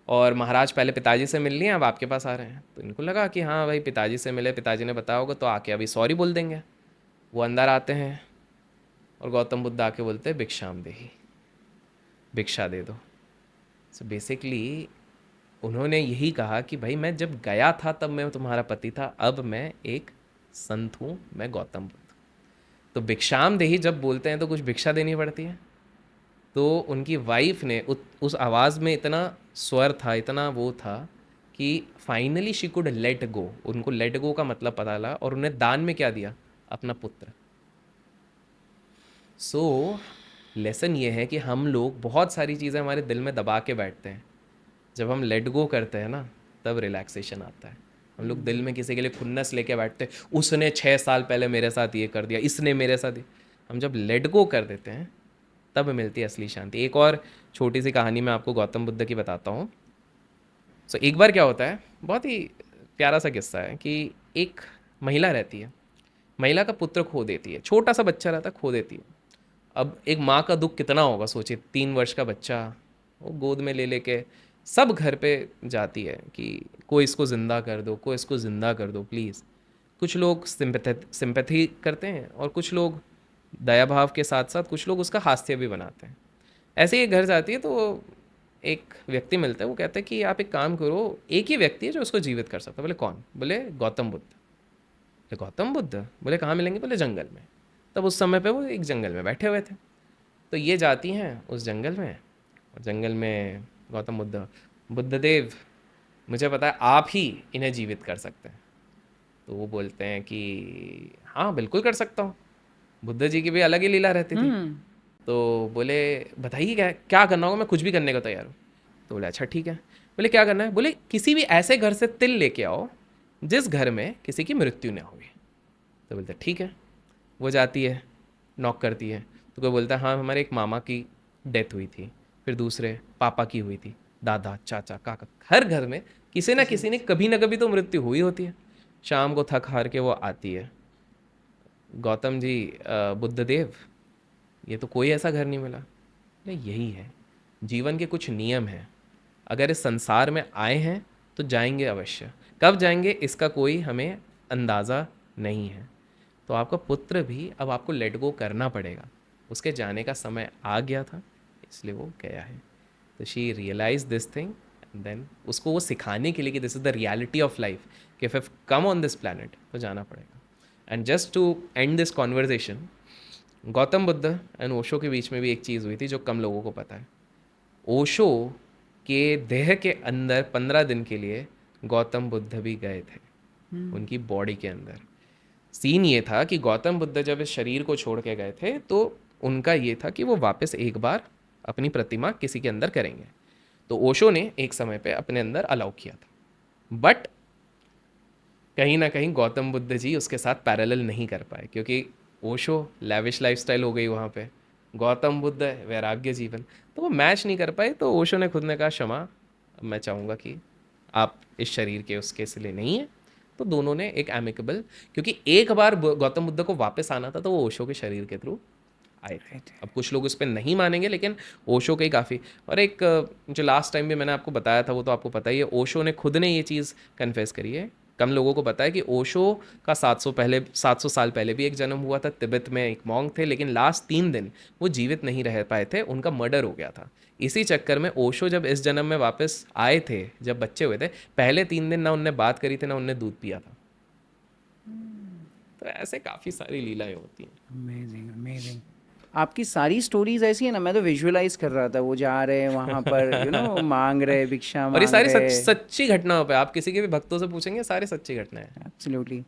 और महाराज पहले पिताजी से मिल लिए, अब आपके पास आ रहे हैं। तो इनको लगा कि हाँ भाई पिताजी से मिले, पिताजी ने बताया होगा तो आके अभी सॉरी बोल देंगे। वो अंदर आते हैं और गौतम बुद्ध आके बोलते हैं भिक्षाम देही, भिक्षा दे दो। सो बेसिकली उन्होंने यही कहा कि भाई मैं जब गया था तब मैं तुम्हारा पति था, अब मैं एक संत हूँ, मैं गौतम बुद्ध। तो भिक्षाम देही जब बोलते हैं तो कुछ भिक्षा देनी पड़ती है। तो उनकी वाइफ ने उस आवाज़ में इतना स्वर था, इतना वो था कि finally she could let go. उनको लेट गो का मतलब पता लगा और उन्हें दान में क्या दिया, अपना पुत्र। सो लेसन ये है कि हम लोग बहुत सारी चीज़ें हमारे दिल में दबा के बैठते हैं, जब हम लेट गो करते हैं ना तब रिलैक्सेशन आता है। हम लोग दिल में किसी के लिए खुन्नस लेके बैठते हैं, उसने 6 साल पहले मेरे साथ ये कर दिया, इसने मेरे साथ हम जब लेट गो कर देते हैं तब मिलती है असली शांति। एक और छोटी सी कहानी मैं आपको गौतम बुद्ध की बताता हूँ। सो एक बार क्या होता है, बहुत ही प्यारा सा किस्सा है कि एक महिला रहती है, महिला का पुत्र खो देती है, छोटा सा बच्चा रहता है, खो देती है। अब एक माँ का दुख कितना होगा सोचिए, 3 वर्ष का बच्चा वो गोद में ले लेके सब घर पे जाती है कि कोई इसको ज़िंदा कर दो, कोई इसको ज़िंदा कर दो प्लीज़। कुछ लोग सिंपैथी करते हैं और कुछ लोग दया भाव के साथ साथ कुछ लोग उसका हास्य भी बनाते हैं। ऐसे ही घर जाती है तो एक व्यक्ति मिलता है, वो कहता है कि आप एक काम करो, एक ही व्यक्ति है जो उसको जीवित कर सकता है। बोले कौन? बोले गौतम बुद्ध। बोले गौतम बुद्ध? बोले कहाँ मिलेंगे? बोले जंगल में। तब उस समय पे वो एक जंगल में बैठे हुए थे। तो ये जाती हैं उस जंगल में, और जंगल में गौतम बुद्ध, बुद्धदेव मुझे पता है आप ही इन्हें जीवित कर सकते हैं। तो वो बोलते हैं कि हाँ बिल्कुल कर सकता हूँ। बुद्ध जी की भी अलग ही लीला रहती थी। तो बोले बताइए क्या क्या करना होगा, मैं कुछ भी करने को तैयार हूँ। तो बोले अच्छा ठीक है। बोले क्या करना है? बोले किसी भी ऐसे घर से तिल लेके आओ जिस घर में किसी की मृत्यु न हुई। तो बोलते ठीक है। वो जाती है, नॉक करती है, तो कोई बोलता है हाँ हमारे एक मामा की डेथ हुई थी, फिर दूसरे पापा की हुई थी, दादा चाचा काका, हर घर में किसी ना किसी ने कभी ना कभी तो मृत्यु हुई होती है। शाम को थक हार के वो आती है, गौतम जी बुद्धदेव ये तो कोई ऐसा घर नहीं मिला। नहीं, यही है जीवन के कुछ नियम हैं, अगर इस संसार में आए हैं तो जाएंगे अवश्य, कब जाएंगे इसका कोई हमें अंदाज़ा नहीं है। तो आपका पुत्र भी अब आपको लेट गो करना पड़ेगा, उसके जाने का समय आ गया था इसलिए वो गया है। तो she realise this thing and then उसको वो सिखाने के लिए कि this is the reality of life, कि if come on this planet तो जाना पड़ेगा। And just to end this conversation, Gautam Buddha and Osho के बीच में भी एक चीज़ हुई थी जो कम लोगों को पता है। ओशो के देह के अंदर 15 दिन के लिए गौतम बुद्ध भी गए थे, उनकी बॉडी के अंदर। सीन ये था कि गौतम बुद्ध जब इस शरीर को छोड़ के गए थे तो उनका ये था कि वो वापस एक बार अपनी प्रतिमा किसी के अंदर करेंगे। तो ओशो ने एक समय पे अपने अंदर अलाउ किया था, बट कहीं ना कहीं गौतम बुद्ध जी उसके साथ पैरेलल नहीं कर पाए, क्योंकि ओशो लैविश लाइफस्टाइल हो गई वहाँ पे, गौतम बुद्ध वैराग्य जीवन, तो वो मैच नहीं कर पाए। तो ओशो ने खुद ने कहा क्षमा, मैं चाहूँगा कि आप इस शरीर के उसके इसलिए नहीं है। तो दोनों ने एक एमिकेबल, क्योंकि एक बार गौतम बुद्ध को वापस आना था तो वो ओशो के शरीर के थ्रू आए थे। अब कुछ लोग उस पर नहीं मानेंगे लेकिन ओशो के ही काफ़ी। और एक जो लास्ट टाइम भी मैंने आपको बताया था वो तो आपको पता ही है, ओशो ने खुद ने ये चीज़ कन्फेस करी है। कम लोगों को पता है कि ओशो का 700 साल पहले भी एक जन्म हुआ था, तिब्बत में एक मॉन्क थे, लेकिन लास्ट 3 दिन वो जीवित नहीं रह पाए थे, उनका मर्डर हो गया था। इसी चक्कर में ओशो जब इस जन्म में वापस आए थे, जब बच्चे हुए थे, पहले 3 दिन ना उनने बात करी थी ना उनने दूध पिया था। तो ऐसे काफ़ी सारी लीलाएं होती हैं। Amazing amazing. आपकी सारी स्टोरीज ऐसी है ना, मैं तो विजुअलाइज कर रहा था, वो जा रहे हैं वहाँ पर मांग रहे, भिक्षा और ये मांग सारी रहे। सच्ची घटनाओं पे आप किसी के भी भक्तों से पूछेंगे, सारी सच्ची घटनाएं हैं। एब्सोल्युटली।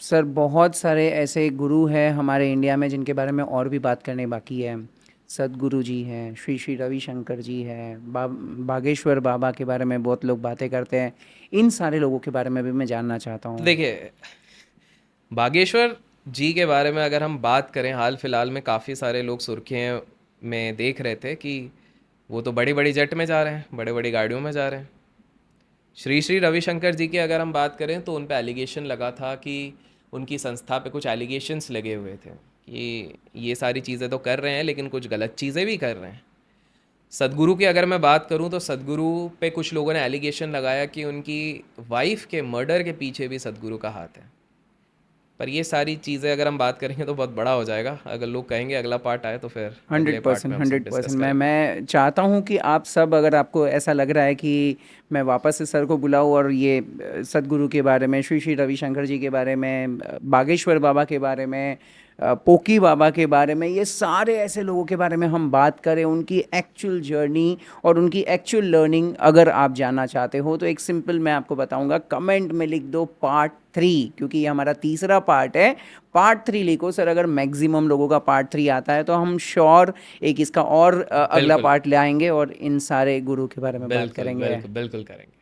सर बहुत सारे ऐसे गुरु हैं हमारे इंडिया में जिनके बारे में और भी बात करने बाकी है। सदगुरु जी हैं, श्री श्री रविशंकर जी हैं, बागेश्वर बाबा के बारे में बहुत लोग बातें करते हैं। इन सारे लोगों के बारे में भी मैं जानना चाहता हूँ। देखिए, बागेश्वर जी के बारे में अगर हम बात करें, हाल फिलहाल में काफ़ी सारे लोग सुर्खियों में देख रहे थे कि वो तो बड़ी बड़ी जेट में जा रहे हैं, बड़ी बड़ी गाड़ियों में जा रहे हैं। श्री श्री रविशंकर जी की अगर हम बात करें तो उन पे एलिगेशन लगा था कि उनकी संस्था पे कुछ एलिगेशंस लगे हुए थे कि ये सारी चीज़ें तो कर रहे हैं लेकिन कुछ गलत चीज़ें भी कर रहे हैं। सदगुरु की अगर मैं बात करूं तो सदगुरु पे कुछ लोगों ने एलिगेशन लगाया कि उनकी वाइफ के मर्डर के पीछे भी सदगुरु का हाथ है। पर ये सारी चीज़ें अगर हम बात करेंगे तो बहुत बड़ा हो जाएगा। अगर लोग कहेंगे अगला पार्ट आए तो फिर 100%। मैं चाहता हूँ कि आप सब, अगर आपको ऐसा लग रहा है कि मैं वापस से सर को बुलाऊँ और ये सदगुरु के बारे में, श्री श्री रविशंकर जी के बारे में, बागेश्वर बाबा के बारे में, पोकी बाबा के बारे में, ये सारे ऐसे लोगों के बारे में हम बात करें, उनकी एक्चुअल जर्नी और उनकी एक्चुअल लर्निंग अगर आप जानना चाहते हो तो एक सिंपल मैं आपको बताऊंगा, कमेंट में लिख दो पार्ट 3, क्योंकि ये हमारा तीसरा पार्ट है। पार्ट 3 लिखो सर। अगर मैक्सिमम लोगों का पार्ट 3 आता है तो हम श्योर एक इसका और अगला पार्ट ले आएंगे और इन सारे गुरु के बारे में बात करेंगे। बिल्कुल करेंगे।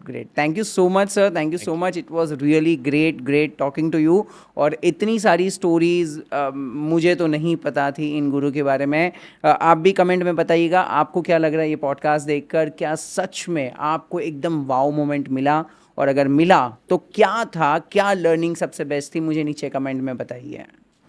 Great. Thank you so much sir, thank you so much. It was really great talking to you. और इतनी सारी स्टोरीज मुझे तो नहीं पता थी इन गुरु के बारे में। आप भी कमेंट में बताइएगा आपको क्या लग रहा है ये पॉडकास्ट देखकर। क्या सच में आपको एकदम वाओ मोमेंट मिला, और अगर मिला तो क्या था, क्या लर्निंग सबसे बेस्ट थी, मुझे नीचे कमेंट में बताइए।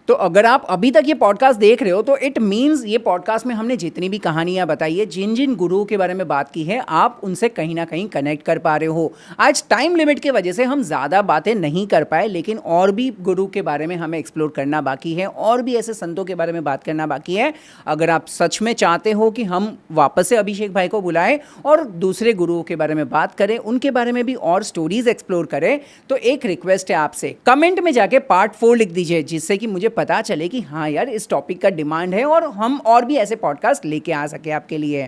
तो अगर आप अभी तक ये पॉडकास्ट देख रहे हो तो इट मीन्स ये पॉडकास्ट में हमने जितनी भी कहानियां बताई है, जिन जिन गुरुओं के बारे में बात की है, आप उनसे कहीं ना कहीं कनेक्ट कर पा रहे हो। आज टाइम लिमिट की वजह से हम ज़्यादा बातें नहीं कर पाए, लेकिन और भी गुरु के बारे में हमें एक्सप्लोर करना बाकी है, और भी ऐसे संतों के बारे में बात करना बाकी है। अगर आप सच में चाहते हो कि हम वापस से अभिषेक भाई को बुलाएं और दूसरे गुरुओं के बारे में बात करें, उनके बारे में भी और स्टोरीज एक्सप्लोर करें, तो एक रिक्वेस्ट है आपसे, कमेंट में जाके पार्ट 4 लिख दीजिए, जिससे कि मुझे पता चले कि हाँ यार इस टॉपिक का डिमांड है और हम और भी ऐसे पॉडकास्ट लेके आ सके आपके लिए।